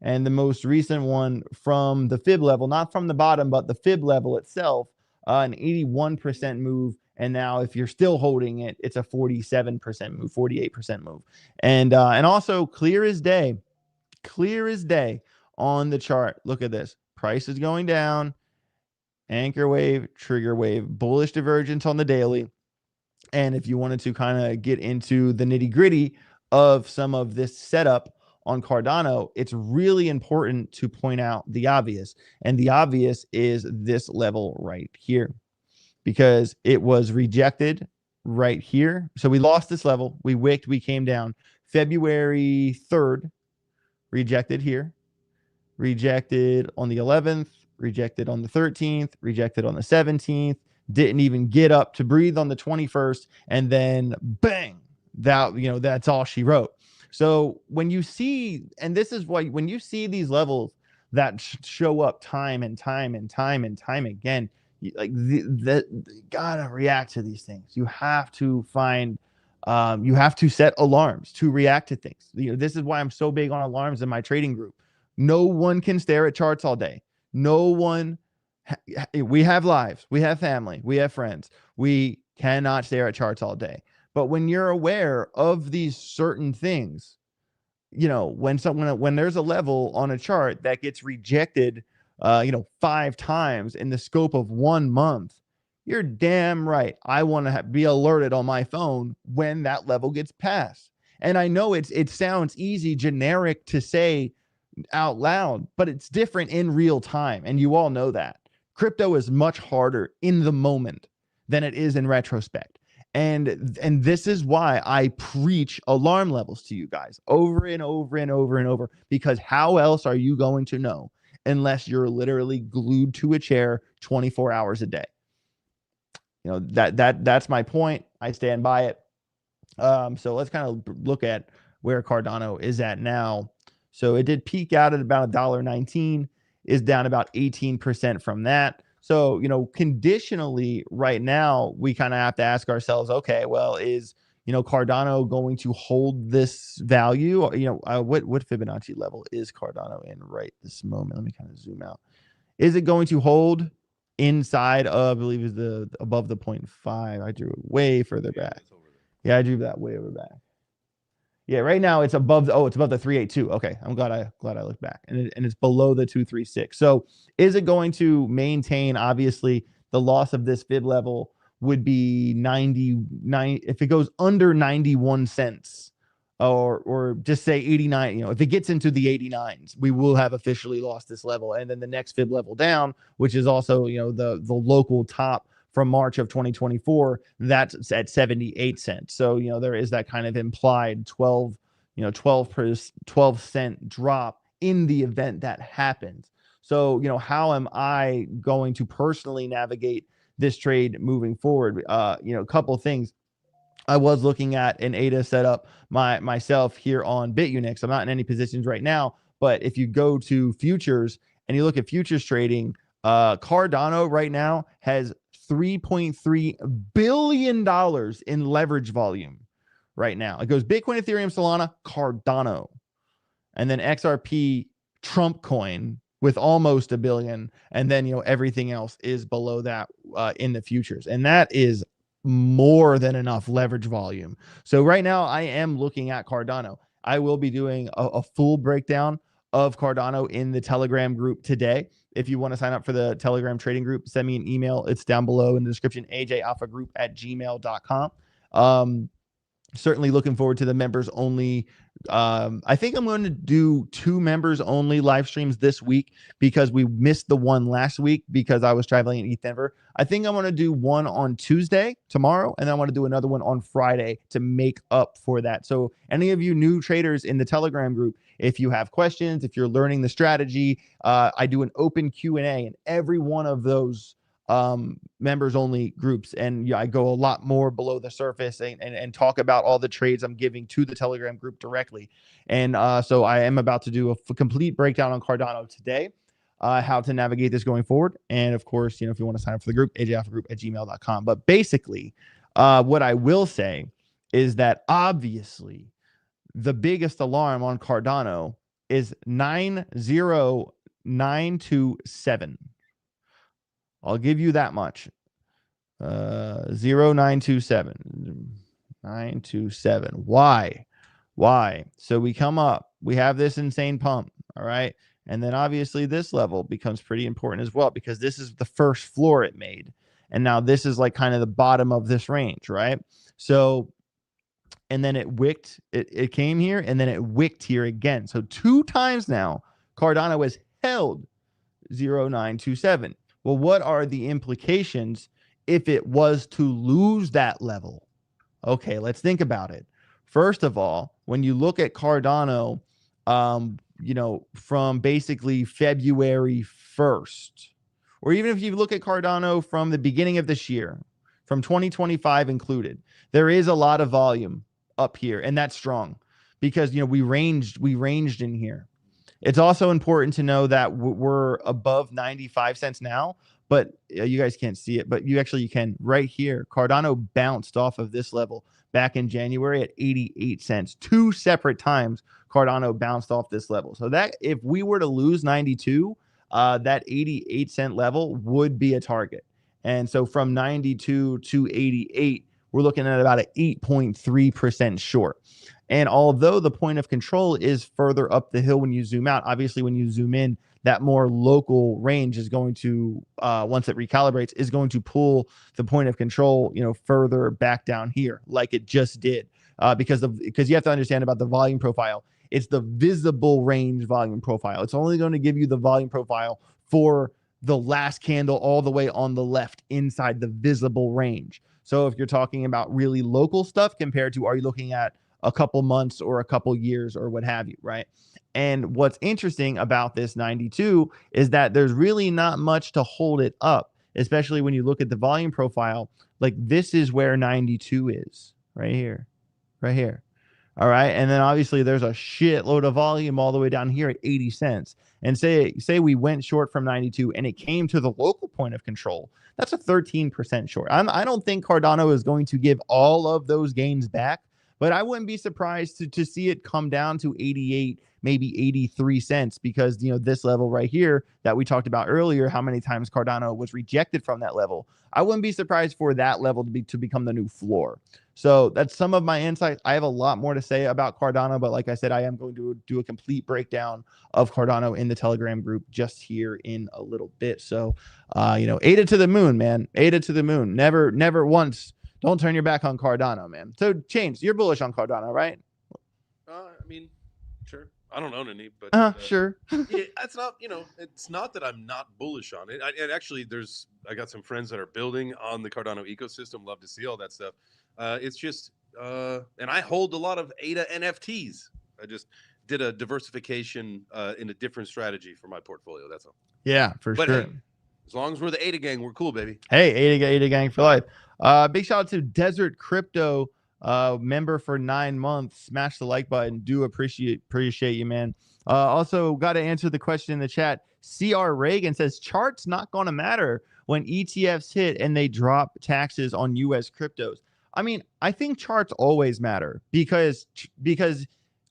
And the most recent one from the fib level, not from the bottom, but the fib level itself, an 81% move. And now if you're still holding it, it's a 47% move, 48% move. And also clear as day on the chart. Look at this. Price is going down. Anchor wave, trigger wave, bullish divergence on the daily. And if you wanted to kind of get into the nitty gritty of some of this setup on Cardano, it's really important to point out the obvious. And the obvious is this level right here, because it was rejected right here. So we lost this level. We wicked. We came down February 3rd, rejected here, rejected on the 11th, rejected on the 13th, rejected on the 17th, didn't even get up to breathe on the 21st, and then bang, that's all she wrote. So when you see, and this is why, when you see these levels that show up time and time and time and time again, gotta react to these things. You have to find, you have to set alarms to react to things. This is why I'm so big on alarms in my trading group. No one can stare at charts all day. No one. We have lives. We have family. We have friends. We cannot stare at charts all day. But when you're aware of these certain things, when there's a level on a chart that gets rejected, 5 times in the scope of 1 month, you're damn right. I want to be alerted on my phone when that level gets passed. And I know it sounds easy, generic to say out loud, but it's different in real time. And you all know that crypto is much harder in the moment than it is in retrospect. And this is why I preach alarm levels to you guys over and over and over and over, because how else are you going to know unless you're literally glued to a chair 24 hours a day? That's my point. I stand by it. So let's kind of look at where Cardano is at now. So it did peak out at about $1.19, is down about 18% from that. So, conditionally right now, we kind of have to ask ourselves, okay, well, is, Cardano going to hold this value? What Fibonacci level is Cardano in right this moment? Let me kind of zoom out. Is it going to hold inside of, I believe is the above the 0.5. I drew it way further back. Yeah, I drew that way over back. Yeah, right now it's above. It's above the 382. Okay, I'm glad I looked back, and it's below the 236. So, is it going to maintain? Obviously, the loss of this fib level would be 99. If it goes under 91 cents, or just say 89. If it gets into the 89s, we will have officially lost this level, and then the next fib level down, which is also the local top from March of 2024, that's at 78 cents. So, there is that kind of implied 12 cent drop in the event that happens. So, how am I going to personally navigate this trade moving forward? A couple of things. I was looking at an ADA setup myself here on Bitunix. I'm not in any positions right now, but if you go to futures and you look at futures trading, Cardano right now has $3.3 billion in leverage volume right now. It goes Bitcoin, Ethereum, Solana, Cardano, and then XRP, Trump coin with almost $1 billion. And then, everything else is below that in the futures. And that is more than enough leverage volume. So right now I am looking at Cardano. I will be doing a full breakdown of Cardano in the Telegram group today. If you want to sign up for the Telegram trading group, send me an email. It's down below in the description, ajalphagroup@gmail.com. Certainly looking forward to the members only. I think I'm going to do 2 members only live streams this week because we missed the one last week because I was traveling in East Denver. I think I'm going to do one on Tuesday, tomorrow, and then I want to do another one on Friday to make up for that. So any of you new traders in the Telegram group, if you have questions, if you're learning the strategy, I do an open Q&A in every one of those members only groups, and I go a lot more below the surface and talk about all the trades I'm giving to the Telegram group directly. And so I am about to do a complete breakdown on Cardano today, how to navigate this going forward. And of course, if you want to sign up for the group, ajalphagroup@gmail.com. But basically, what I will say is that obviously the biggest alarm on Cardano is 90927. I'll give you that much. 0927. 927. Why? So we come up, we have this insane pump. All right. And then obviously this level becomes pretty important as well, because this is the first floor it made. And now this is like kind of the bottom of this range, right? So, and then it wicked, it came here and then it wicked here again. So 2 times now, Cardano has held 0927. Well, what are the implications if it was to lose that level? Okay, let's think about it. First of all, when you look at Cardano, from basically February 1st, or even if you look at Cardano from the beginning of this year, from 2025 included, there is a lot of volume up here, and that's strong because we ranged in here. It's also important to know that we're above 95 cents now, but you guys can't see it, but you can right here. Cardano bounced off of this level back in January at 88 cents. 2 separate times Cardano bounced off this level. So that if we were to lose 92, that 88 cent level would be a target. And so from 92 to 88, we're looking at about an 8.3% short. And although the point of control is further up the hill when you zoom out, obviously when you zoom in, that more local range is going to, once it recalibrates, is going to pull the point of control, further back down here, like it just did, because you have to understand about the volume profile. It's the visible range volume profile. It's only going to give you the volume profile for the last candle all the way on the left inside the visible range. So if you're talking about really local stuff compared to, are you looking at a couple months or a couple years or what have you, right? And what's interesting about this 92 is that there's really not much to hold it up, especially when you look at the volume profile. Like this is where 92 is, right here. All right. And then obviously there's a shitload of volume all the way down here at 80 cents. And say we went short from 92 and it came to the local point of control. That's a 13% short. I don't think Cardano is going to give all of those gains back, but I wouldn't be surprised to see it come down to 88, maybe 83 cents, because this level right here that we talked about earlier, how many times Cardano was rejected from that level. I wouldn't be surprised for that level to become the new floor. So that's some of my insights. I have a lot more to say about Cardano, but like I said, I am going to do a complete breakdown of Cardano in the Telegram group just here in a little bit. So, ADA to the moon, man. ADA to the moon. Never once. Don't turn your back on Cardano, man. So, James, you're bullish on Cardano, right? I mean, sure. I don't own any, but sure. Yeah, that's not, it's not that I'm not bullish on it. And actually, I got some friends that are building on the Cardano ecosystem. Love to see all that stuff. It's just, and I hold a lot of ADA NFTs. I just did a diversification in a different strategy for my portfolio. That's all. Yeah, for But sure. hey, as long as we're the ADA gang, we're cool, baby. Hey, ADA gang for life. Big shout out to Desert Crypto, member for 9 months. Smash the like button. Do appreciate you, man. Also, got to answer the question in the chat. CR Reagan says charts not going to matter when ETFs hit and they drop taxes on US cryptos. I mean, I think charts always matter because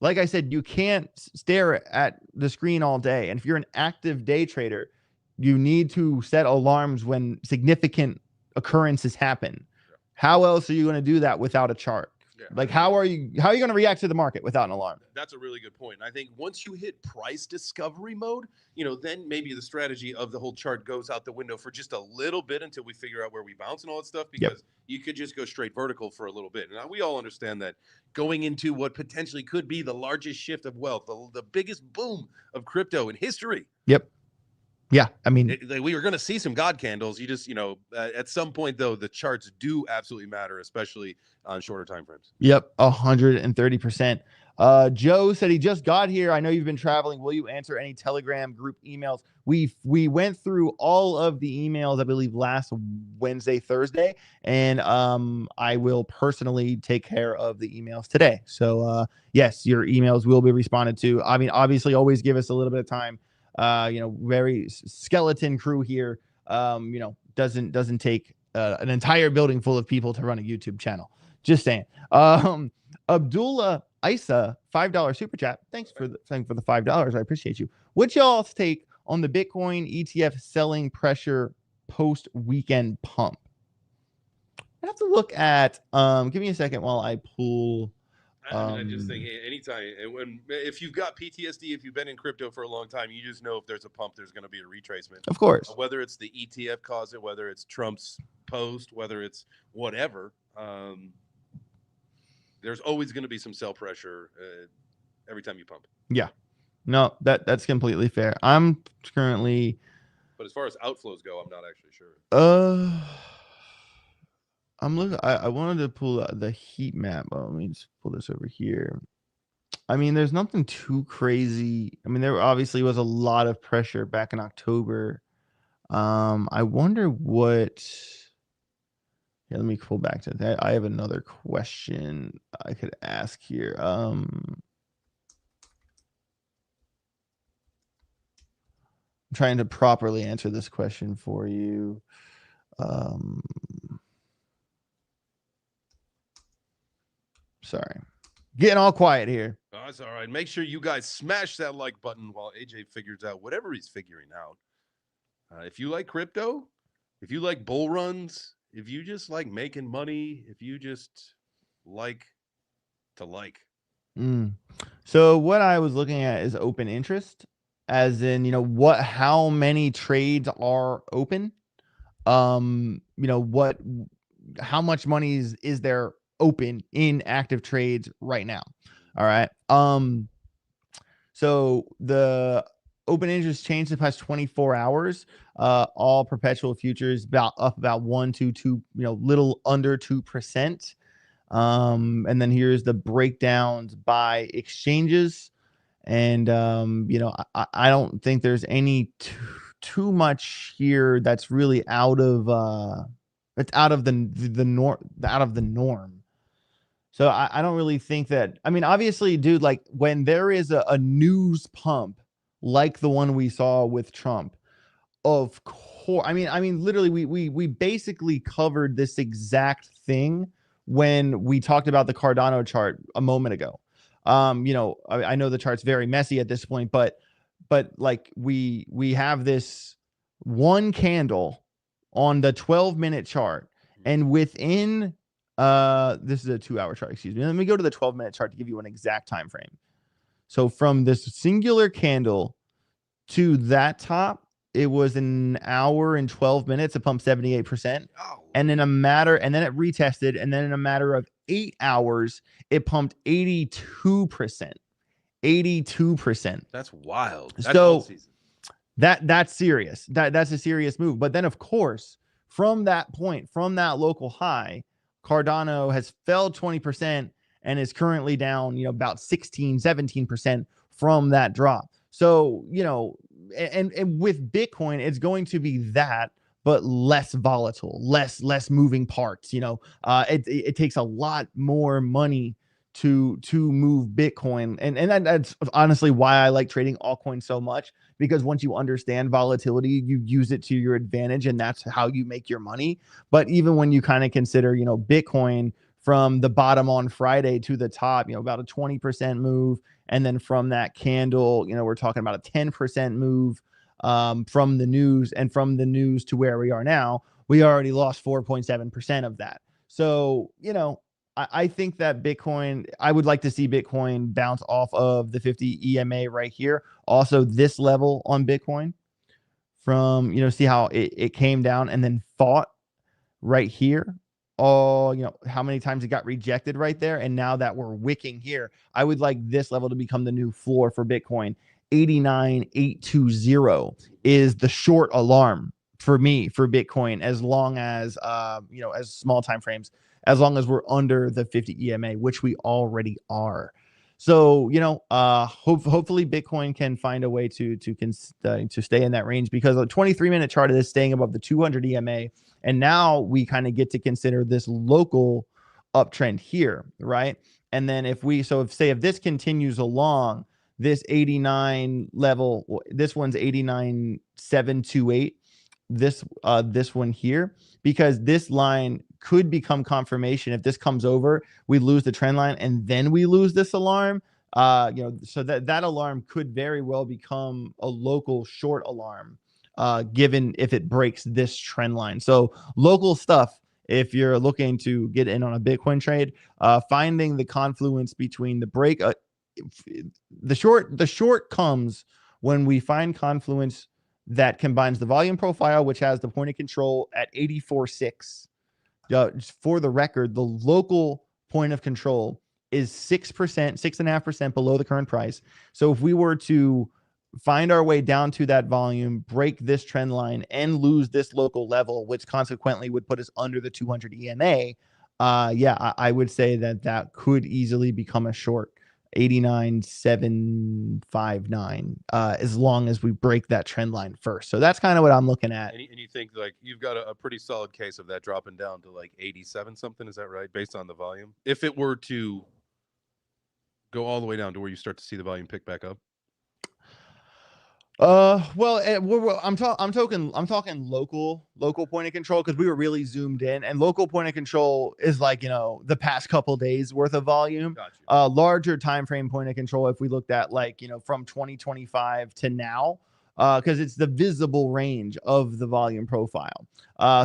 like I said, you can't stare at the screen all day. And if you're an active day trader, you need to set alarms when significant occurrences happen. How else are you going to do that without a chart? Yeah, like, how are you going to react to the market without an alarm? That's a really good point. I think once you hit price discovery mode, then maybe the strategy of the whole chart goes out the window for just a little bit until we figure out where we bounce and all that stuff, because you could just go straight vertical for a little bit. And we all understand that going into what potentially could be the largest shift of wealth, the biggest boom of crypto in history. Yep. Yeah, I mean, we are going to see some God candles. You just, at some point, though, the charts do absolutely matter, especially on shorter time frames. Yep, 130%. Joe said he just got here. I know you've been traveling. Will you answer any Telegram group emails? We went through all of the emails, I believe, last Wednesday, Thursday, and I will personally take care of the emails today. So yes, your emails will be responded to. I mean, obviously, always give us a little bit of time. Very skeleton crew here. Doesn't take an entire building full of people to run a YouTube channel. Just saying. Abdullah Isa, $5 super chat. Thanks for the $5. I appreciate you. What's y'all's take on the Bitcoin ETF selling pressure post weekend pump? I have to look at. Give me a second while I pull. I just think anytime, if you've got PTSD, if you've been in crypto for a long time, you just know if there's a pump, there's going to be a retracement. Of course. Whether it's the ETF caused it, whether it's Trump's post, whether it's whatever, there's always going to be some sell pressure every time you pump. Yeah. No, that's completely fair. I'm currently. But as far as outflows go, I'm not actually sure. I'm looking. I wanted to pull the heat map. Well, let me just pull this over here. I mean, there's nothing too crazy. I mean, there obviously was a lot of pressure back in October. I wonder what. Yeah, let me pull back to that. I have another question I could ask here. I'm trying to properly answer this question for you. Sorry, getting all quiet here. Oh, that's all right. Make sure you guys smash that like button while AJ figures out whatever he's figuring out. If you like crypto, if you like bull runs, if you just like making money, if you just like to like. So what I was looking at is open interest, as in, how many trades are open? How much money is there open in active trades right now? All right. So the open interest changed the past 24 hours. All perpetual futures up about 1 to 2, little under 2%. And then here's the breakdowns by exchanges. And I don't think there's any too much here that's really out of the norm. So I don't really think that. I mean, obviously, dude, like when there is a news pump like the one we saw with Trump, of course. I mean, literally, we basically covered this exact thing when we talked about the Cardano chart a moment ago. You know, I know the chart's very messy at this point, but like we have this one candle on the 12-minute chart, and within this is a 2-hour chart, excuse me. Let me go to the 12-minute chart to give you an exact time frame. So from this singular candle to that top, it was an hour and 12 minutes. It pumped 78%. And in a matter, and then it retested, and then in a matter of 8 hours, it pumped 82%. 82%. That's wild. That's so season. That's serious. That's a serious move. But then, of course, from that point, from that local high, Cardano has fell 20% and is currently down, you know, about 17% from that drop. So, you know, and with Bitcoin, it's going to be that, but less volatile, less moving parts. You know, it takes a lot more money to move Bitcoin, and that's honestly why I like trading altcoins so much, because once you understand volatility, you use it to your advantage, and that's how you make your money. But even when you kind of consider, you know, Bitcoin from the bottom on Friday to the top, you know, about a 20% move, and then from that candle, you know, we're talking about a 10% move from the news, and from the news to where we are now, we already lost 4.7% of that. So, you know, I think that Bitcoin, I would like to see Bitcoin bounce off of the 50 EMA right here. Also, this level on Bitcoin from, you know, see how it came down and then fought right here. Oh, you know, how many times it got rejected right there. And now that we're wicking here, I would like this level to become the new floor for Bitcoin. 89,820 is the short alarm for me for Bitcoin, as long as, you know, as small time frames, as long as we're under the 50 EMA, which we already are. So, you know, hopefully Bitcoin can find a way to stay in that range, because a 23-minute chart is staying above the 200 EMA. And now we kind of get to consider this local uptrend here, right? And then if this continues along this 89 level, this one's 89,728, this one here, because this line could become confirmation. If this comes over, we lose the trend line, and then we lose this alarm. You know, so that alarm could very well become a local short alarm, given if it breaks this trend line. So local stuff, if you're looking to get in on a Bitcoin trade, finding the confluence between the break, the short comes when we find confluence that combines the volume profile, which has the point of control at 84.6. For the record, the local point of control is 6%, 6.5% below the current price. So if we were to find our way down to that volume, break this trend line, and lose this local level, which consequently would put us under the 200 EMA, I would say that could easily become a short. 89,759, as long as we break that trend line first. So that's kind of what I'm looking at. And you think like you've got a pretty solid case of that dropping down to like 87 something, is that right, based on the volume? If it were to go all the way down to where you start to see the volume pick back up? Well, I'm talking local point of control, because we were really zoomed in, and local point of control is like, you know, the past couple days worth of volume. Gotcha. Larger time frame point of control, if we looked at, like, you know, from 2025 to now, because it's the visible range of the volume profile.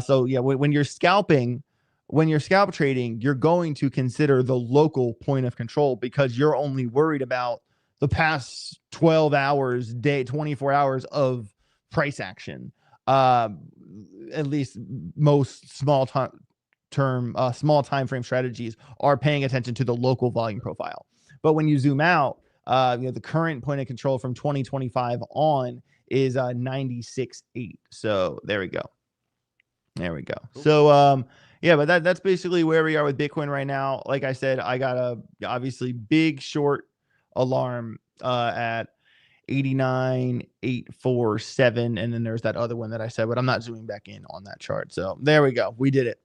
So yeah, when you're scalp trading, you're going to consider the local point of control, because you're only worried about the past 12 hours, 24 hours of price action. At least most small time frame strategies are paying attention to the local volume profile. But when you zoom out, you know, the current point of control from 2025 on is 96.8. So there we go. Cool. So yeah, but that's basically where we are with Bitcoin right now. Like I said, I got a obviously big short alarm at 89,847, and then there's that other one that I said, but I'm not zooming back in on that chart. So there we go. We did it.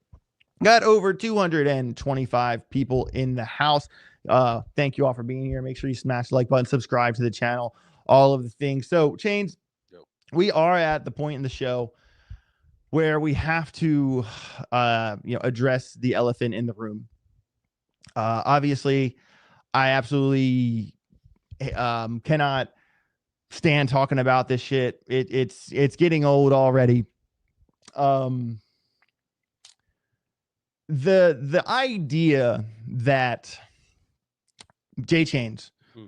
Got over 225 people in the house. Thank you all for being here. Make sure you smash the like button, subscribe to the channel, all of the things. So Chains, we are at the point in the show where we have to you know, address the elephant in the room. Obviously, I absolutely cannot stand talking about this shit. It's getting old already. Um, the idea that J Chains, Hmm.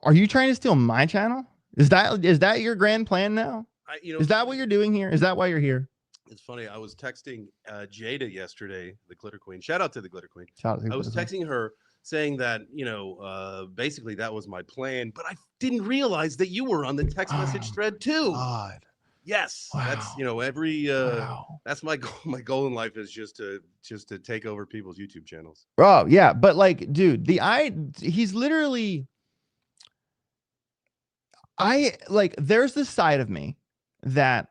are you trying to steal my channel? Is that your grand plan now? Is that what you're doing here? Is that why you're here? It's funny. I was texting Jada yesterday, the Glitter Queen. Shout out to the Glitter Queen. Shout out to I was Glitter texting her saying that basically that was my plan, but I didn't realize that you were on the text message Oh, thread too. God. Yes, that's Wow. every Wow. that's my goal. My goal in life is just to take over people's YouTube channels. Oh, yeah. But like, dude, he's literally, there's this side of me that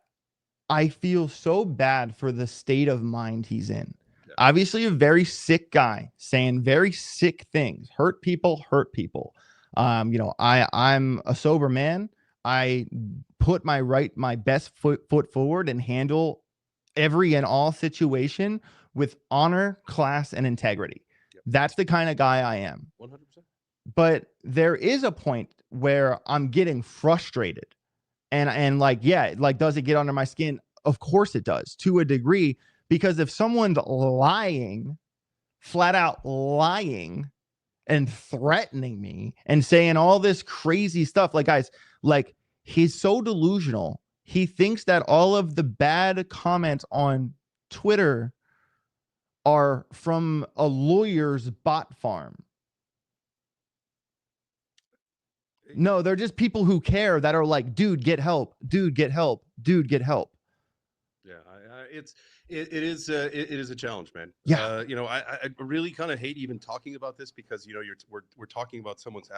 I feel so bad for the state of mind he's in. Yeah. Obviously, a very sick guy saying very sick things, hurt people, hurt people. I'm a sober man. I put my best foot forward and handle every and all situation with honor, class, and integrity. Yep. That's the kind of guy I am. 100%. But there is a point where I'm getting frustrated. And like, yeah, like, does it get under my skin? Of course it does, to a degree, because if someone's lying, flat out lying and threatening me and saying all this crazy stuff, like, guys, like, he's so delusional. He thinks that all of the bad comments on Twitter are from a lawyer's bot farm. No, they're just people who care, that are like, dude, get help, dude, get help, dude, get help. Yeah, it is a challenge, man. Yeah. I really kind of hate even talking about this because we're talking about someone's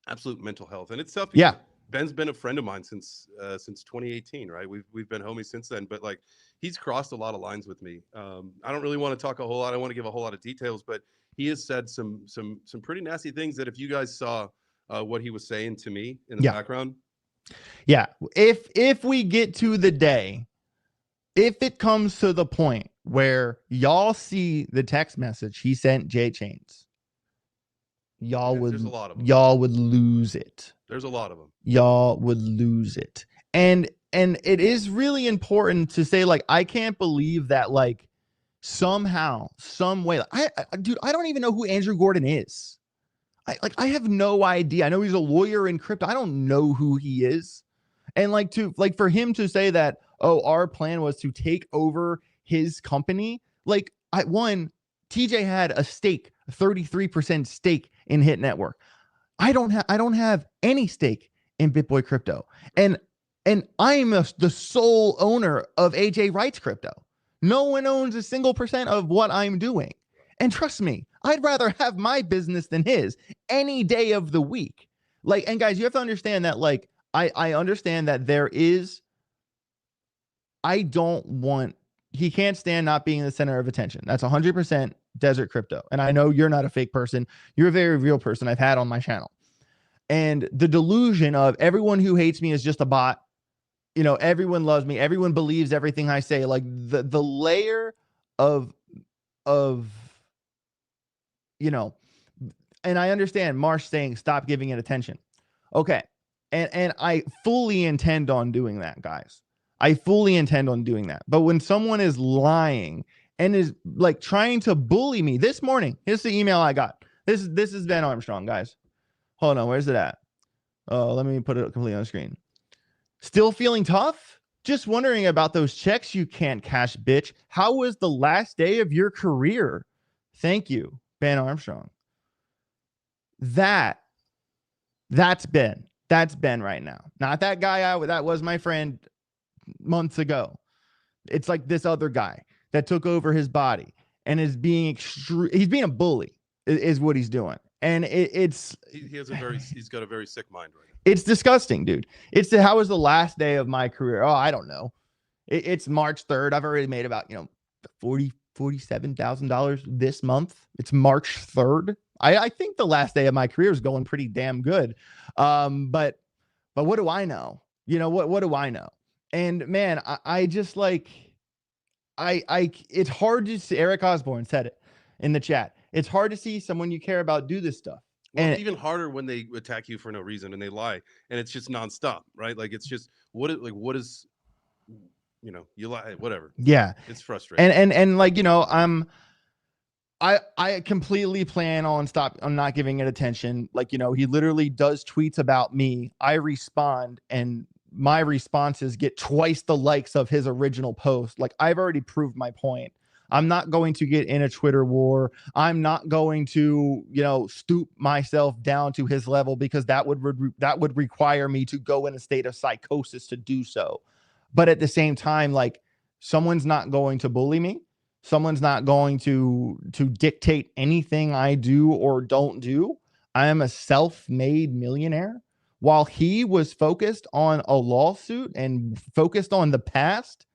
absolute mental health, and it's tough. Yeah. Ben's been a friend of mine since 2018, right? We've been homies since then, but like he's crossed a lot of lines with me. I don't really want to talk a whole lot. I want to give a whole lot of details, but he has said some pretty nasty things that if you guys saw what he was saying to me in the background. Yeah. If we get to the day, if it comes to the point where y'all see the text message he sent J Chains, there's a lot of them. Y'all would lose it. There's a lot of them. Y'all would lose it. And it is really important to say, like, I can't believe that, like, somehow, some way, dude, I don't even know who Andrew Gordon is. I have no idea. I know he's a lawyer in crypto. I don't know who he is. And for him to say that, oh, our plan was to take over his company. Like, TJ had a stake, a 33% stake in Hit Network. I don't have any stake in BitBoy Crypto. And I'm the sole owner of AJ Wright's crypto. No one owns a single percent of what I'm doing. And trust me, I'd rather have my business than his any day of the week. Like, and guys, you have to understand that, like, I understand that he can't stand not being the center of attention. That's 100% Desert Crypto. And I know you're not a fake person. You're a very real person I've had on my channel. And the delusion of everyone who hates me is just a bot. Everyone loves me. Everyone believes everything I say. Like, the layer of and I understand Marsh saying stop giving it attention. Okay. And I fully intend on doing that, guys. I fully intend on doing that. But when someone is lying and is like trying to bully me this morning, here's the email I got. This is Ben Armstrong, guys. Hold on, where's it at? Oh, let me put it completely on the screen. Still feeling tough? Just wondering about those checks you can't cash, bitch. How was the last day of your career? Thank you, Ben Armstrong. That's Ben. That's Ben right now. Not that guy that was my friend months ago. It's like this other guy that took over his body and is being he's being a bully is what he's doing. And he's got a very sick mind right now. It's disgusting, dude. How was the last day of my career? Oh, I don't know. It's March 3rd. I've already made about, $47,000 this month. It's March 3rd. I think the last day of my career is going pretty damn good. But what do I know? What do I know? And man, I just like, it's hard to see. Eric Osborne said it in the chat. It's hard to see someone you care about do this stuff. Well, And it's even harder when they attack you for no reason and they lie, and it's just nonstop, right? Like it's just what is, you lie, whatever. yeah, It's frustrating. and like, I completely plan on not giving it attention. Like, he literally does tweets about me. I respond, and my responses get twice the likes of his original post. Like, I've already proved my point. I'm not going to get in a Twitter war. I'm not going to, stoop myself down to his level, because that would require me to go in a state of psychosis to do so. But at the same time, like, someone's not going to bully me. Someone's not going to dictate anything I do or don't do. I am a self-made millionaire. While he was focused on a lawsuit and focused on the past,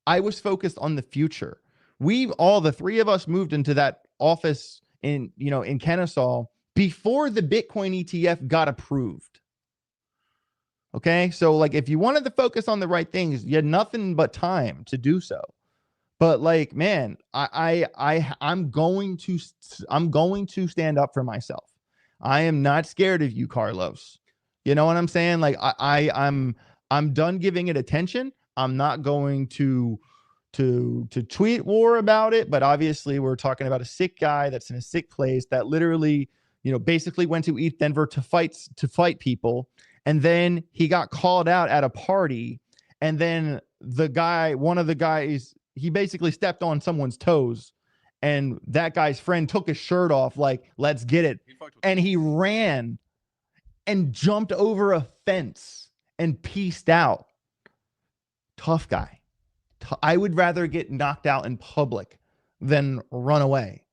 I was focused on the future. The three of us moved into that office in Kennesaw before the Bitcoin ETF got approved. Okay. So like, if you wanted to focus on the right things, you had nothing but time to do so. But like, man, I'm going to stand up for myself. I am not scared of you, Carlos. You know what I'm saying? Like, I'm done giving it attention. I'm not going to tweet war about it. But obviously, we're talking about a sick guy that's in a sick place that literally, basically went to ETH Denver to fight people, and then he got called out at a party, and then one of the guys, he basically stepped on someone's toes, and that guy's friend took his shirt off, like, let's get it. And he ran and jumped over a fence and pieced out. Tough guy. I would rather get knocked out in public than run away.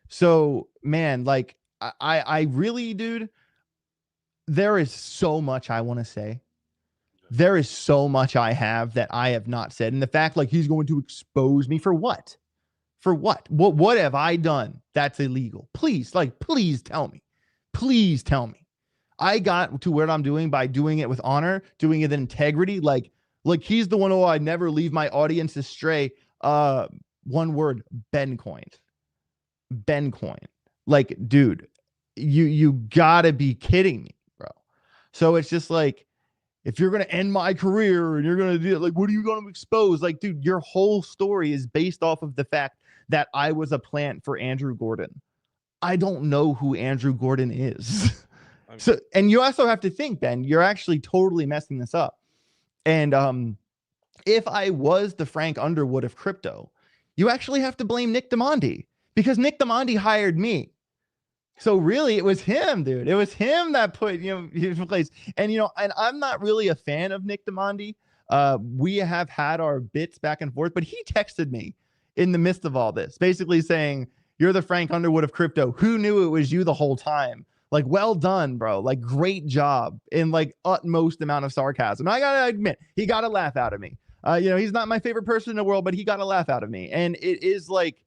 So, man, like, I really, dude, there is so much I want to say. There is so much I have that I have not said. And the fact, like, he's going to expose me for what? For what? What have I done that's illegal? Please tell me. Please tell me. I got to where I'm doing by doing it with honor, doing it with integrity. Like he's the one who I never leave my audience astray. One word, Bencoin. Like, dude, you gotta be kidding me, bro. So it's just like, if you're going to end my career and you're going to do it, like, what are you going to expose? Like, dude, your whole story is based off of the fact that I was a plant for Andrew Gordon. I don't know who Andrew Gordon is. So, and you also have to think, Ben, you're actually totally messing this up. And if I was the Frank Underwood of crypto, you actually have to blame Nick Diamandi, because Nick Diamandi hired me. So really, it was him, dude. It was him that put, in place. And, and I'm not really a fan of Nick Diamandi. We have had our bits back and forth, but he texted me in the midst of all this, basically saying, you're the Frank Underwood of crypto. Who knew it was you the whole time? Like, well done, bro. Like, great job, in like utmost amount of sarcasm. And I got to admit, he got a laugh out of me. He's not my favorite person in the world, but he got a laugh out of me. And it is like,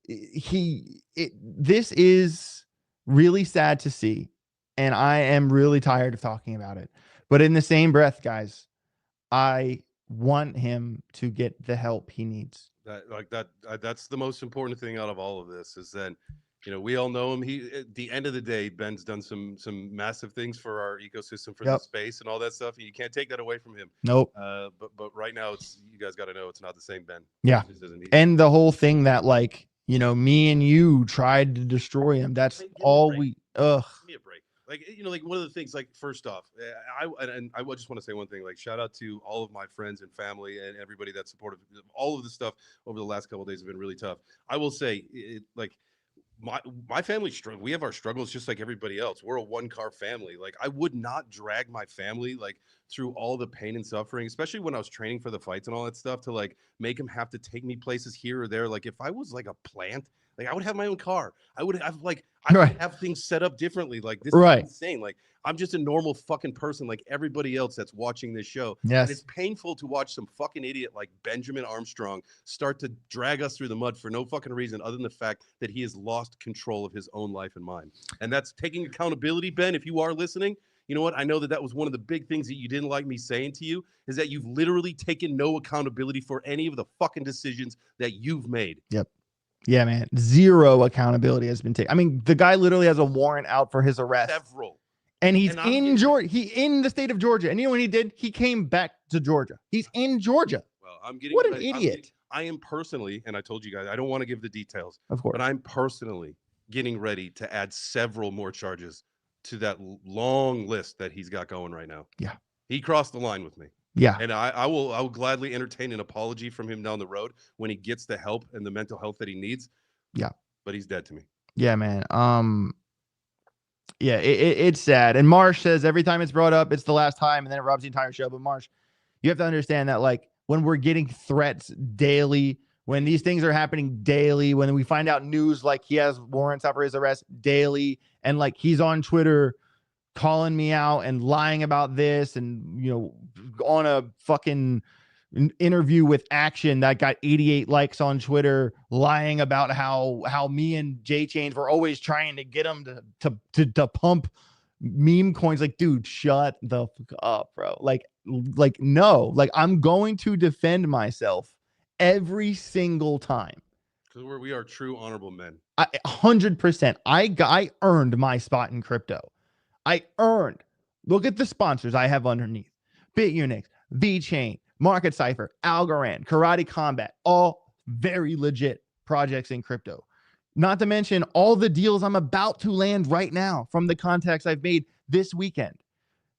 this is really sad to see, and I am really tired of talking about it. But in the same breath, guys, I want him to get the help he needs. That's the most important thing out of all of this, is that, we all know him. He, at the end of the day, Ben's done some massive things for our ecosystem, for the space and all that stuff. You can't take that away from him. Nope. But right now, you guys got to know it's not the same Ben. Yeah. And the whole thing that, like, me and you tried to destroy him. That's all we. Ugh. Give me a break. Like, one of the things, like, first off, I just want to say one thing. Like, shout out to all of my friends and family and everybody that supported all of the stuff over the last couple of days. Have been really tough. I will say, my family struggle. We have our struggles just like everybody else. We're a one-car family. Like, I would not drag my family through all the pain and suffering, especially when I was training for the fights and all that stuff, to make them have to take me places here or there. Like, if I was like a plant, like, I would have my own car. I would have would have things set up differently. Like, this is insane. Like, I'm just a normal fucking person like everybody else that's watching this show. Yes. And it's painful to watch some fucking idiot like Benjamin Armstrong start to drag us through the mud for no fucking reason other than the fact that he has lost control of his own life and mind. And that's taking accountability, Ben. If you are listening, you know what? I know that was one of the big things that you didn't like me saying to you, is that you've literally taken no accountability for any of the fucking decisions that you've made. Yep. Yeah, man. Zero accountability has been taken. I mean, the guy literally has a warrant out for his arrest. Several. And he's in Georgia. He in the state of Georgia. And you know what he did? He came back to Georgia. He's in Georgia. Well, I'm getting what an idiot. I am personally, and I told you guys, I don't want to give the details, of course, but I'm personally getting ready to add several more charges to that long list that he's got going right now. Yeah. He crossed the line with me. Yeah. And I will gladly entertain an apology from him down the road when he gets the help and the mental health that he needs. Yeah. But he's dead to me. Yeah, man. Yeah, it's sad. And Marsh says every time it's brought up, it's the last time, and then it robs the entire show. But Marsh, you have to understand that, like, when we're getting threats daily, when these things are happening daily, when we find out news like he has warrants out for his arrest daily, and like he's on Twitter calling me out and lying about this, and you know, on a fucking interview with Action that got 88 likes on Twitter, lying about how me and J Chains were always trying to get him to pump meme coins. Like, dude, shut the fuck up, bro. Like no, like I'm going to defend myself every single time. Because we are true honorable men. 100%. I earned my spot in crypto. I earned. Look at the sponsors I have underneath: Bitunix, VeChain, Market Cipher, Algorand, Karate Combat, all very legit projects in crypto. Not to mention all the deals I'm about to land right now from the contacts I've made this weekend.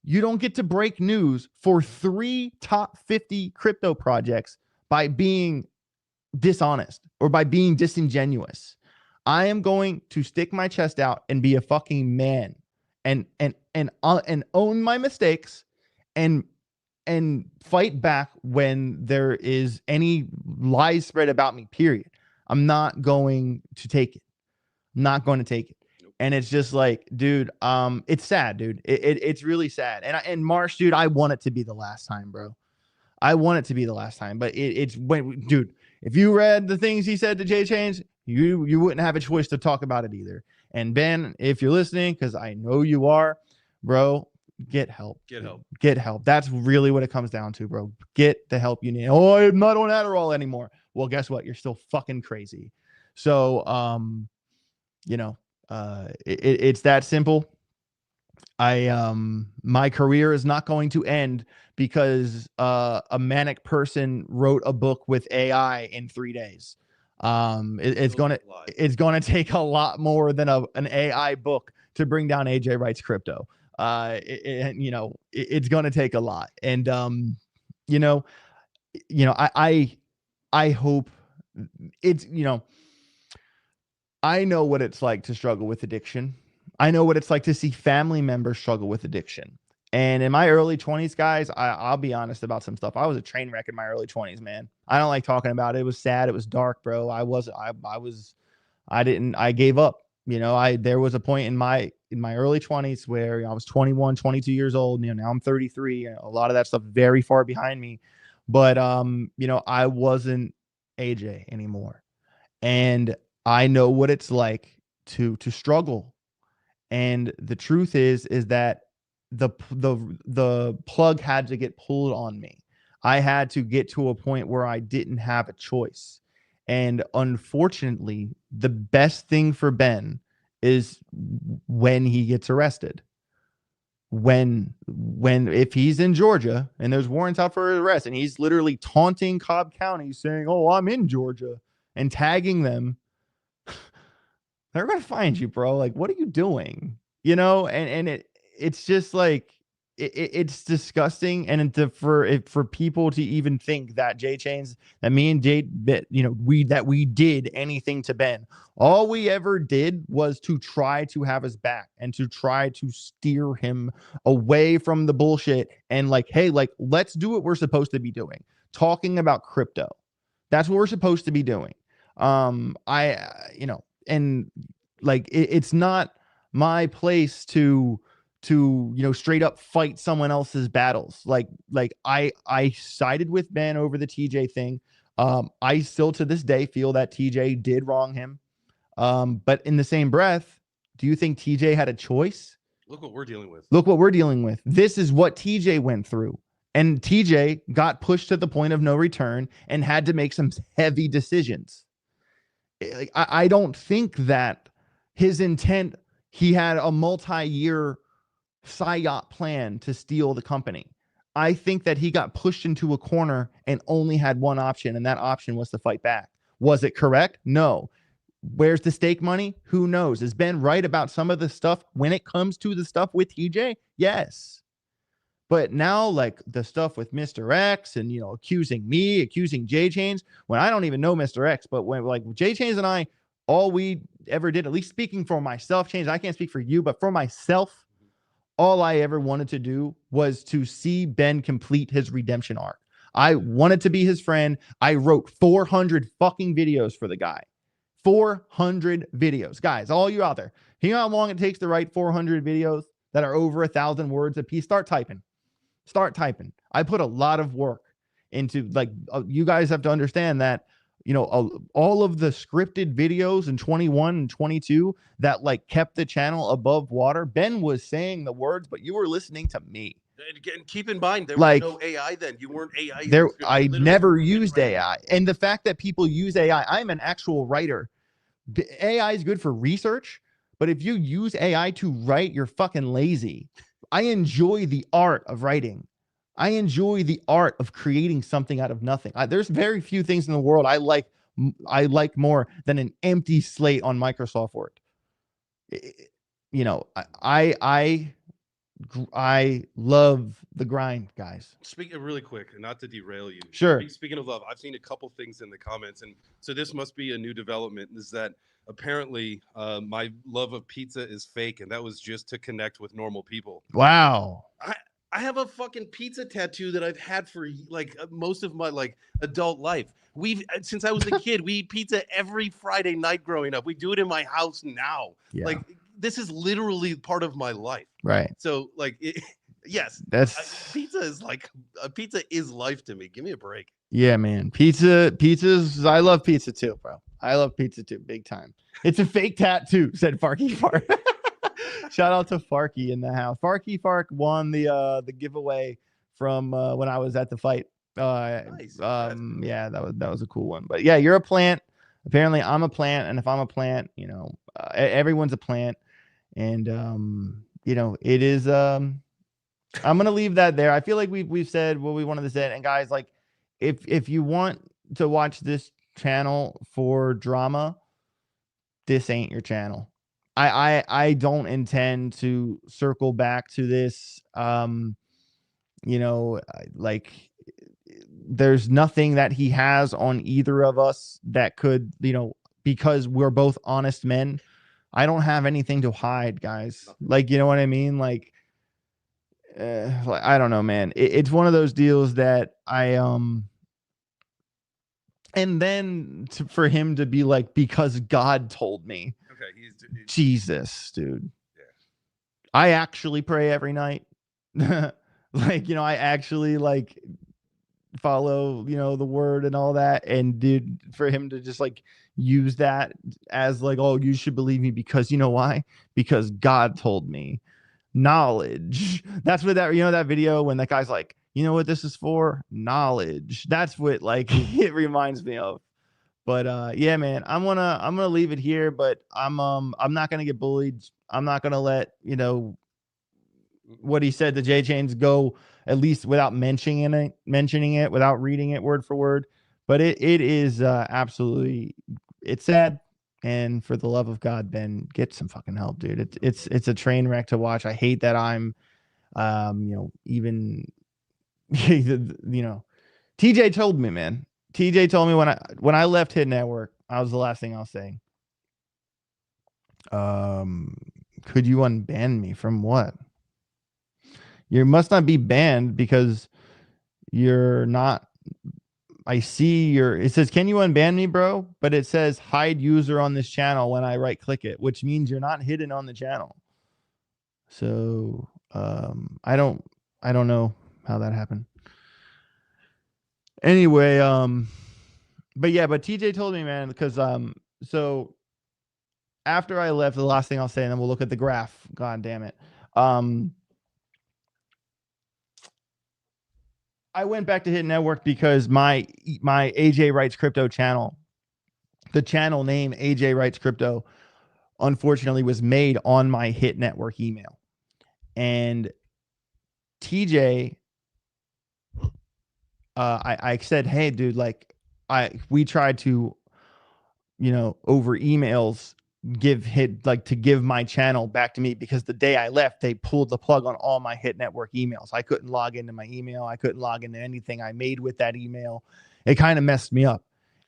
You don't get to break news for 3 top 50 crypto projects by being dishonest or by being disingenuous. I am going to stick my chest out and be a fucking man and own my mistakes and fight back when there is any lies spread about me, period. I'm not going to take it. I'm not going to take it. Nope. And it's just like, dude, it's sad, dude. It's really sad. And Marsh, dude, I want it to be the last time, bro. I want it to be the last time, but it's when, dude, if you read the things he said to J Chains, you wouldn't have a choice to talk about it either. And Ben, if you're listening, because I know you are, bro, get help. Get help. Get help. That's really what it comes down to, bro. Get the help you need. Oh, I'm not on Adderall anymore. Well, guess what? You're still fucking crazy. So, you know, it's that simple. My career is not going to end because a manic person wrote a book with AI in 3 days. It's gonna take a lot more than an AI book to bring down AJ Wright's crypto. You know, it's gonna take a lot. And you know, I hope it's, you know, I know what it's like to struggle with addiction. I know what it's like to see family members struggle with addiction. And in my early 20s, guys, I'll be honest about some stuff. I was a train wreck in my early 20s, man. I don't like talking about it. It was sad. It was dark, bro. I gave up. You know, there was a point in my early 20s where I was 21, 22 years old. You know, now I'm 33. A lot of that stuff very far behind me. But you know, I wasn't AJ anymore. And I know what it's like to struggle. And the truth is that the plug had to get pulled on me. I had to get to a point where I didn't have a choice. And unfortunately, the best thing for Ben is when he gets arrested. If he's in Georgia and there's warrants out for his arrest and he's literally taunting Cobb County saying, "Oh, I'm in Georgia," and tagging them, they're going to find you, bro. Like, what are you doing? You know, and it's just like, it's disgusting. And for people to even think that J Chains, that me and Jay, you know, we did anything to Ben. All we ever did was to try to have his back and to try to steer him away from the bullshit. And like, hey, like, let's do what we're supposed to be doing. Talking about crypto. That's what we're supposed to be doing. You know, and like, it's not my place to you know, straight up fight someone else's battles. Like I sided with Ben over the TJ thing. I still to this day feel that TJ did wrong him. But in the same breath, do you think TJ had a choice? Look what we're dealing with. Look what we're dealing with. This is what TJ went through. And TJ got pushed to the point of no return and had to make some heavy decisions. Like, I don't think that his intent, he had a multi-year psyop plan to steal the company. I think that he got pushed into a corner and only had one option, and that option was to fight back. Was it correct? No. Where's the stake money? Who knows? Is Ben right about some of the stuff when it comes to the stuff with TJ? Yes. But now, like the stuff with Mr. X and, you know, accusing me, accusing J Chains, when I don't even know Mr. X, but when like J Chains and I, all we ever did, at least speaking for myself, Chains, I can't speak for you, but for myself, all I ever wanted to do was to see Ben complete his redemption arc. I wanted to be his friend. I wrote 400 fucking videos for the guy. 400 videos. Guys, all you out there, you know how long it takes to write 400 videos that are over 1,000 words a piece? Start typing. Start typing. I put a lot of work into, like, you guys have to understand that, you know, all of the scripted videos in 21 and 22 that like kept the channel above water. Ben was saying the words, but you were listening to me. And keep in mind, there Like, was no AI then. You weren't AI. There, I never used AI. And the fact that people use AI, I'm an actual writer. AI is good for research, but if you use AI to write, you're fucking lazy. I enjoy the art of writing. I enjoy the art of creating something out of nothing. There's very few things in the world I like more than an empty slate on Microsoft Word. You know, I love the grind, guys. Speaking really quick, not to derail you. Sure. Speaking of love, I've seen a couple things in the comments, and so this must be a new development. Is that apparently my love of pizza is fake, and that was just to connect with normal people. Wow. I have a fucking pizza tattoo that I've had for like most of my like adult life. We've since I was a kid, we eat pizza every Friday night growing up. We do it in my house now. Yeah. Like this is literally part of my life. Right. So like yes, pizza is like pizza is life to me. Give me a break. Yeah, man. Pizzas. I love pizza too, bro. I love pizza too, big time. It's a fake tattoo, said Farky Fark. Shout out to Farky in the house. Farky Fark won the giveaway from when I was at the fight. Nice. Yeah, that was a cool one. But yeah, you're a plant. Apparently, I'm a plant, and if I'm a plant, you know, everyone's a plant, and you know, it is. I'm gonna leave that there. I feel like we've said what we wanted to say, and guys, like, if you want to watch this channel for drama, this ain't your channel. I don't intend to circle back to this. You know, like, there's nothing that he has on either of us that could, you know, because we're both honest men. I don't have anything to hide, guys. Like, you know what I mean? Like I don't know, man. It's one of those deals that and then for him to be like, because God told me. Okay, he's Jesus, dude. Yeah. I actually pray every night. Like, you know, I actually like follow, you know, the word and all that. And dude, for him to just like use that as like, oh, you should believe me because, you know why? Because God told me. Knowledge. That's what that, you know, that video when that guy's like, you know what this is for? Knowledge. That's what like it reminds me of. But yeah, man, I'm gonna leave it here, but I'm not gonna get bullied. I'm not gonna let, you know, what he said to J Chains go, at least without mentioning it, without reading it word for word. But it is absolutely, it's sad. And for the love of God, Ben, get some fucking help, dude. It's a train wreck to watch. I hate that I'm you know, even you know, TJ told me, man. TJ told me when I left Hit Network, I was the last thing I'll say. Could you unban me from what? You must not be banned because you're not. I see it says, can you unban me, bro? But it says hide user on this channel when I right click it, which means you're not hidden on the channel. So I don't know how that happened. Anyway, but yeah, but TJ told me, man, because so after I left, the last thing I'll say, and then we'll look at the graph. God damn it. I went back to Hit Network because my AJ Writes Crypto channel the channel name AJ Writes Crypto unfortunately was made on my Hit Network email. And TJ, I said, hey, dude, like we tried to, over emails give my channel back to me, because the day I left, they pulled the plug on all my Hit Network emails. I couldn't log into my email. I couldn't log into anything I made with that email. It kind of messed me up.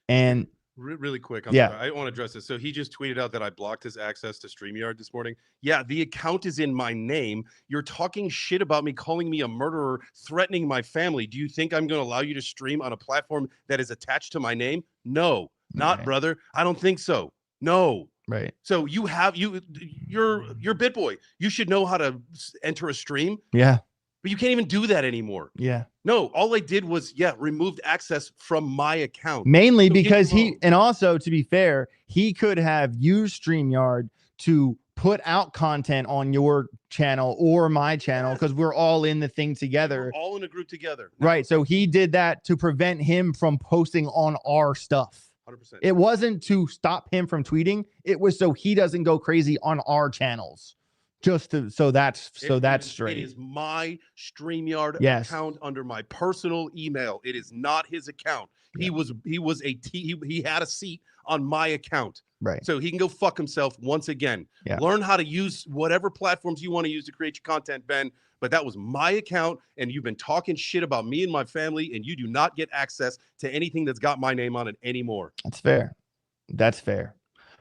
And really quick, I'm sorry, I want to address this. So he just tweeted out that I blocked his access to StreamYard this morning. Yeah, the account is in my name. You're talking shit about me, calling me a murderer, threatening my family. Do you think I'm going to allow you to stream on a platform that is attached to my name? No, not brother. I don't think so. No. Right. So you're BitBoy. You should know how to enter a stream. Yeah. But you can't even do that anymore. Yeah. No, all I did was, removed access from my account. Mainly so because and also, to be fair, he could have used StreamYard to put out content on your channel or my channel, because we're all in the thing together. We're all in a group together. Right. So he did that to prevent him from posting on our stuff. 100%. It wasn't to stop him from tweeting. It was so he doesn't go crazy on our channels. So that's straight. It is my StreamYard account under my personal email. It is not his account. Yeah. He had a seat on my account. Right. So he can go fuck himself once again. Yeah. Learn how to use whatever platforms you want to use to create your content, Ben. But that was my account, and you've been talking shit about me and my family, and you do not get access to anything that's got my name on it anymore. That's fair. That's fair.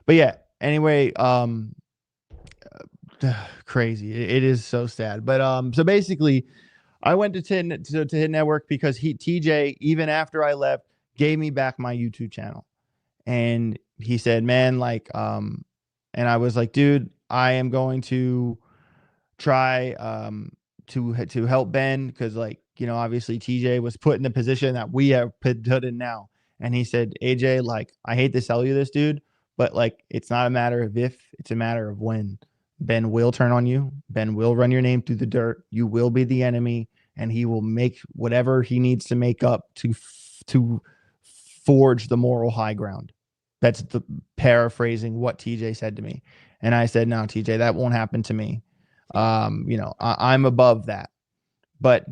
But yeah, anyway, crazy. It is so sad. But so basically, I went to Hit Network because TJ, even after I left, gave me back my YouTube channel. And he said, man, like, and I was like, dude, I am going to try to help Ben, because, like, obviously TJ was put in the position that we have put in now. And he said, AJ, like, I hate to sell you this, dude, but like, it's not a matter of if, it's a matter of when. Ben will turn on you. Ben will run your name through the dirt. You will be the enemy, and he will make whatever he needs to make up to forge the moral high ground. That's the paraphrasing what TJ said to me. And I said, no, TJ, that won't happen to me. I'm above that. But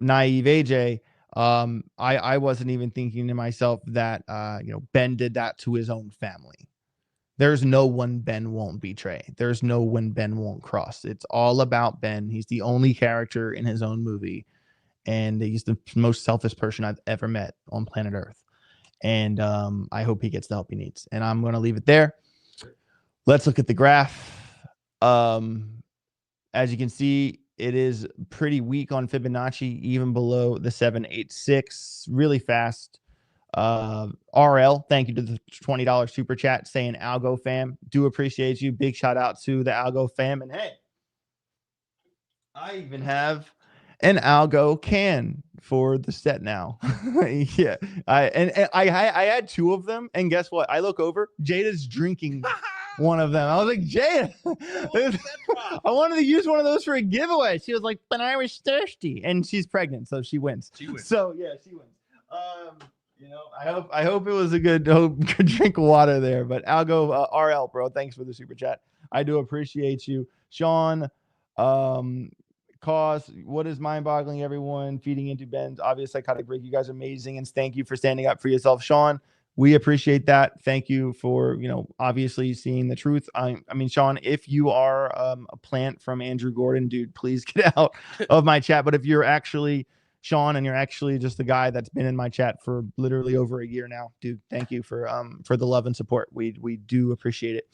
naive AJ, I wasn't even thinking to myself that, Ben did that to his own family. There's no one Ben won't betray. There's no one Ben won't cross. It's all about Ben. He's the only character in his own movie, and he's the most selfish person I've ever met on planet Earth. And I hope he gets the help he needs. And I'm going to leave it there. Let's look at the graph. As you can see, it is pretty weak on Fibonacci, even below the 786, really fast. RL, thank you to the $20 super chat saying Algo fam. Do appreciate you. Big shout out to the Algo fam. And hey, I even have an Algo can for the set now. Yeah. I had two of them, and guess what? I look over, Jada's drinking one of them. I was like, Jada, I wanted to use one of those for a giveaway. She was like, but I was thirsty, and she's pregnant, so she wins. So yeah, she wins. I hope it was a good drink of water there. But Algo RL, bro, thanks for the super chat. I do appreciate you. Sean, Cause, what is mind-boggling, everyone feeding into Ben's obvious psychotic break. You guys are amazing, and thank you for standing up for yourself, Sean. We appreciate that. Thank you for, obviously seeing the truth. I mean, Sean, if you are a plant from Andrew Gordon, dude, please get out of my chat. But if you're actually Sean, and you're actually just the guy that's been in my chat for literally over a year now, dude, thank you for the love and support. We do appreciate it.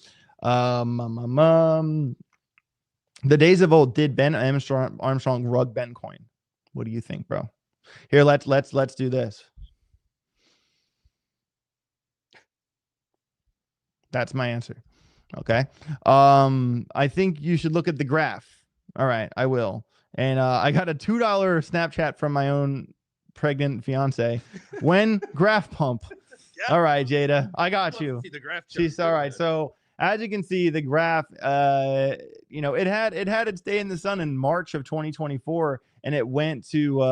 The days of old, did Ben Armstrong rug Ben coin? What do you think, bro? Here, let's do this. That's my answer. Okay. I think you should look at the graph. All right, I will. And I got a $2 Snapchat from my own pregnant fiance. When graph pump. Yep. All right, Jada, I got you. See the graph. She's all right. So as you can see, the graph, it had its day in the sun in March of 2024, and it went to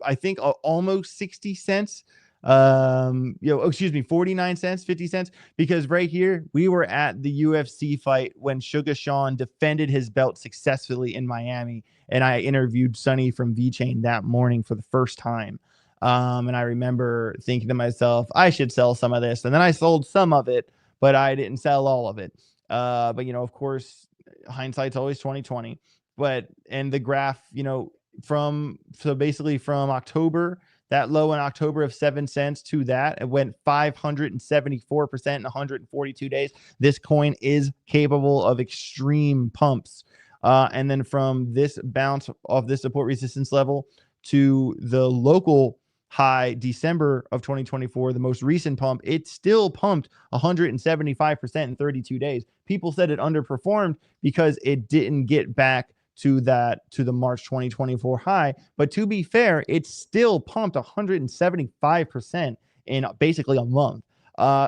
I think almost 60 cents Excuse me, 49 cents, 50 cents, because right here we were at the UFC fight when Sugar Sean defended his belt successfully in Miami, and I interviewed Sonny from VeChain that morning for the first time. And I remember thinking to myself, I should sell some of this, and then I sold some of it, but I didn't sell all of it. But of course, hindsight's always 2020. But and the graph, basically from October, that low in October of 7 cents to that, it went 574% in 142 days. This coin is capable of extreme pumps. And then from this bounce off this support resistance level to the local high December of 2024, the most recent pump, it still pumped 175% in 32 days. People said it underperformed because it didn't get back to the March 2024 high. But to be fair, it still pumped 175% in basically a month.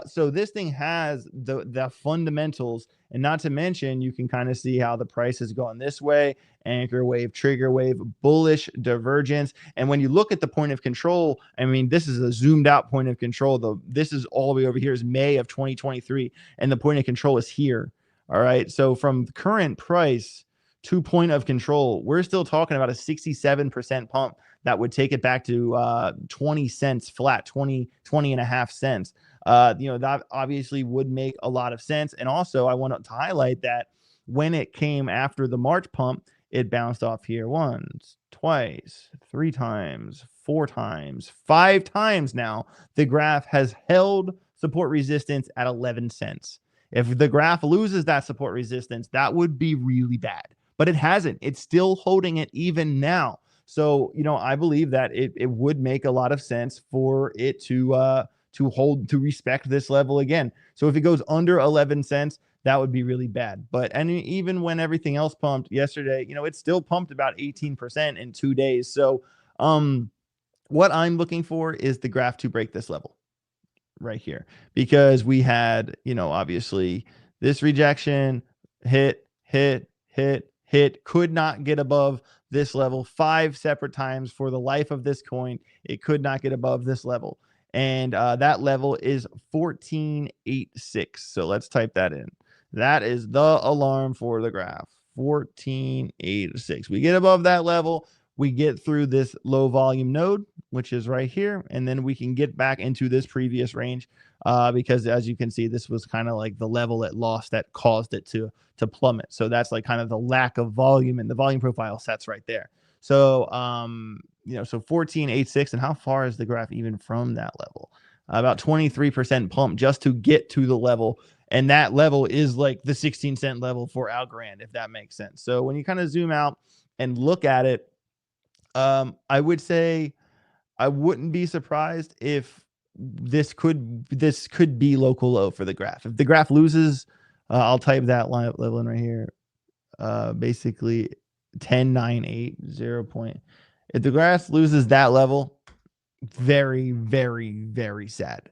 So this thing has the fundamentals, and not to mention, you can kind of see how the price is going this way: anchor wave, trigger wave, bullish divergence. And when you look at the point of control, I mean, this is a zoomed out point of control. This is all the way over here is May of 2023, and the point of control is here. All right. So from current price to point of control, we're still talking about a 67% pump that would take it back to 20 cents flat, 20 and a half cents. That obviously would make a lot of sense. And also, I want to highlight that when it came after the March pump, it bounced off here once, twice, 3 times, 4 times, 5 times now. The graph has held support resistance at 11 cents. If the graph loses that support resistance, that would be really bad. But it hasn't. It's still holding it even now. So, I believe that it would make a lot of sense for it to respect this level again. So if it goes under 11 cents, that would be really bad. And even when everything else pumped yesterday, it still pumped about 18% in 2 days. So what I'm looking for is the graph to break this level right here, because we had, obviously this rejection, hit, could not get above this level 5 separate times for the life of this coin. It could not get above this level. And that level is 1486. So let's type that in. That is the alarm for the graph. 1486. We get above that level, we get through this low volume node, which is right here, and then we can get back into this previous range, because as you can see, this was kind of like the level it lost that caused it to plummet. So that's like kind of the lack of volume, and the volume profile sets right there. So so 1486. And how far is the graph even from that level? About 23% pump just to get to the level. And that level is like the 16-cent level for Algorand, if that makes sense. So when you kind of zoom out and look at it, I would say I wouldn't be surprised if this could be local low for the graph. If the graph loses, I'll type that level in right here. Basically 1098 0 point. If the graph loses that level, very, very, very sad.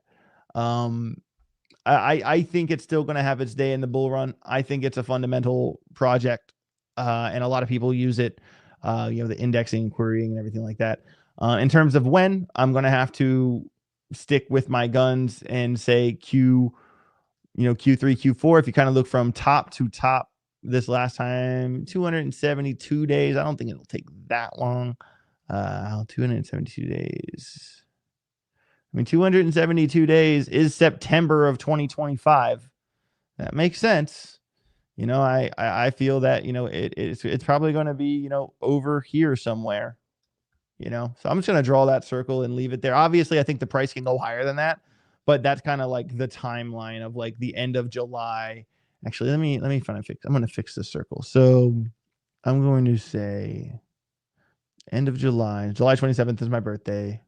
I think it's still going to have its day in the bull run. I think it's a fundamental project, and a lot of people use it. The indexing, querying, and everything like that. In terms of when, I'm going to have to stick with my guns and say Q3, Q4. If you kind of look from top to top, this last time, 272 days. I don't think it'll take that long. 272 days. I mean, 272 days is September of 2025. That makes sense. I feel that, it's probably going to be, over here somewhere, so I'm just going to draw that circle and leave it there. Obviously, I think the price can go higher than that, but that's kind of like the timeline of like the end of July. Actually, let me I'm going to fix this circle. So I'm going to say end of July. July 27th is my birthday.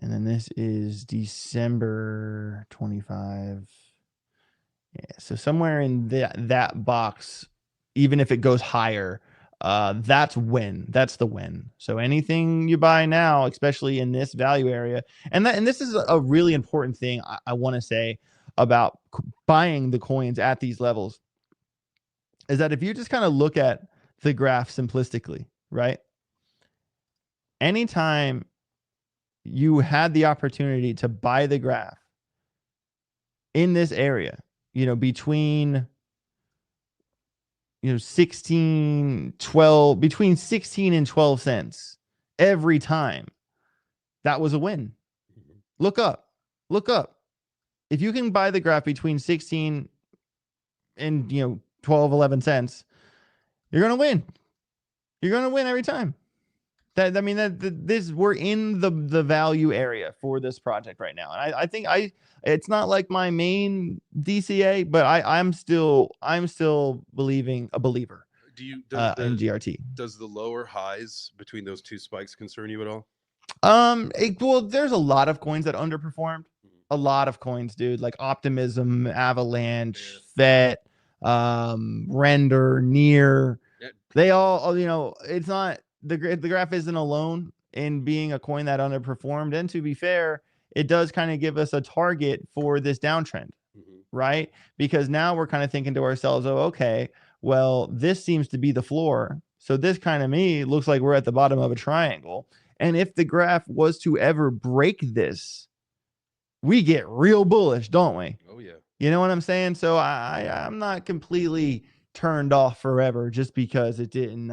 And then this is December 25. Yeah, so somewhere in that box, even if it goes higher, that's the win. So anything you buy now, especially in this value area, and this is a really important thing I want to say about buying the coins at these levels, is that if you just kind of look at the graph simplistically, right? Anytime you had the opportunity to buy the graph in this area, between 16, 12, between 16 and 12 cents every time, that was a win. Look up. If you can buy the graph between 16 and 12, 11 cents, you're going to win. You're going to win every time. We're in the value area for this project right now. And I think it's not like my main DCA, but I'm still a believer in GRT. Does the lower highs between those two spikes concern you at all? Well, there's a lot of coins that underperformed. A lot of coins, dude, like Optimism, Avalanche, FET, Render, Near. They all, it's not the graph isn't alone in being a coin that underperformed. And to be fair, it does kind of give us a target for this downtrend, right? Because now we're kind of thinking to ourselves, oh, okay, well, this seems to be the floor. So this kind of looks like we're at the bottom of a triangle. And if the graph was to ever break this, we get real bullish, don't we? Oh, yeah. You know what I'm saying? So I'm not completely turned off forever just because it didn't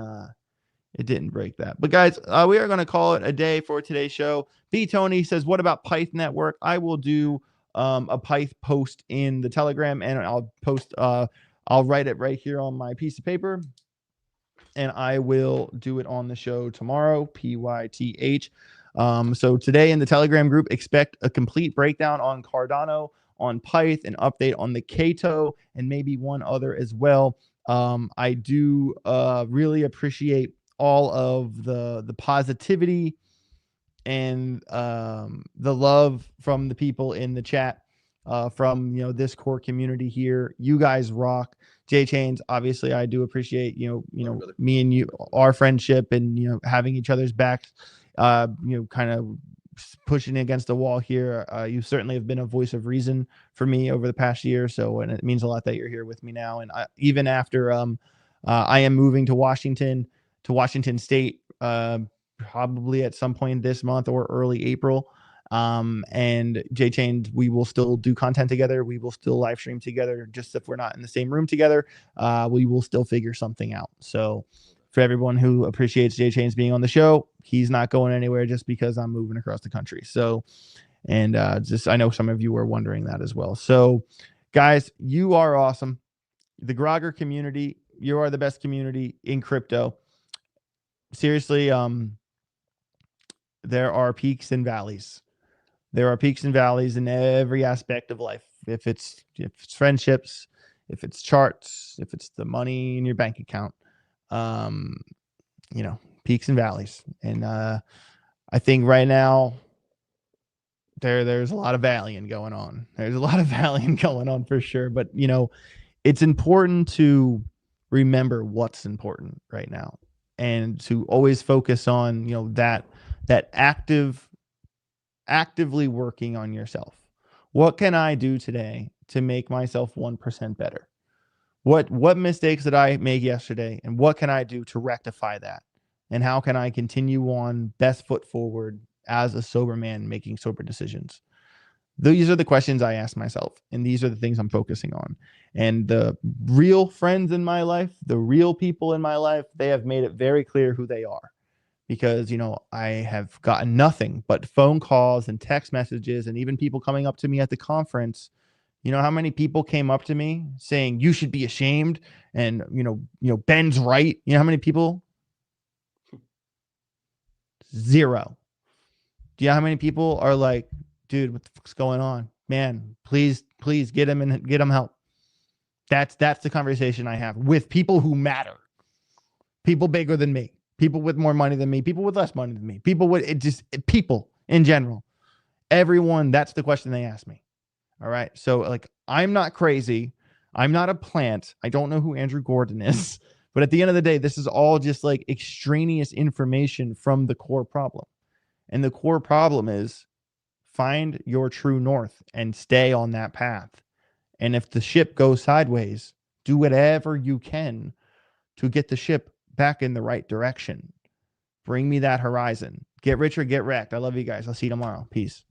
break that. But guys, we are going to call it a day for today's show. B Tony says, what about Pyth Network? I will do a Pyth post in the Telegram, and I'll write it right here on my piece of paper, and I will do it on the show tomorrow, PYTH. So today in the Telegram group, expect a complete breakdown on Cardano, on Pyth, an update on the Cato, and maybe one other as well. I do really appreciate all of the positivity and the love from the people in the chat, from this core community here. You guys rock. J Chains, obviously I do appreciate me and you, our friendship, and having each other's backs, kind of pushing against the wall here. You certainly have been a voice of reason for me over the past year, and it means a lot that you're here with me now. And even after I am moving to Washington State, probably at some point this month or early April. And J Chain, we will still do content together. We will still live stream together. Just if we're not in the same room together, we will still figure something out. So for everyone who appreciates J Chain's being on the show, he's not going anywhere just because I'm moving across the country. So, and I know some of you were wondering that as well. So guys, you are awesome. The Grogger community, you are the best community in crypto. Seriously, there are peaks and valleys. There are peaks and valleys in every aspect of life. If it's friendships, if it's charts, if it's the money in your bank account, peaks and valleys. And I think right now there's a lot of valleying going on. There's a lot of valleying going on for sure. But it's important to remember what's important right now, and to always focus on that actively working on yourself. What can I do today to make myself 1% better? What mistakes did I make yesterday, and what can I do to rectify that? And how can I continue on best foot forward as a sober man making sober decisions? These are the questions I ask myself, and these are the things I'm focusing on. And the real friends in my life, the real people in my life, they have made it very clear who they are. Because, I have gotten nothing but phone calls and text messages, and even people coming up to me at the conference. How many people came up to me saying, you should be ashamed, and, Ben's right. How many people? Zero. Do you know how many people are like, dude, what the fuck's going on? Man, please get him and get him help. That's the conversation I have with people who matter. People bigger than me. People with more money than me, people with less money than me, people in general, everyone. That's the question they ask me. All right. So I'm not crazy. I'm not a plant. I don't know who Andrew Gordon is, but at the end of the day, this is all just extraneous information from the core problem. And the core problem is find your true north and stay on that path. And if the ship goes sideways, do whatever you can to get the ship back in the right direction. Bring me that horizon. Get rich or get wrecked. I love you guys. I'll see you tomorrow. Peace.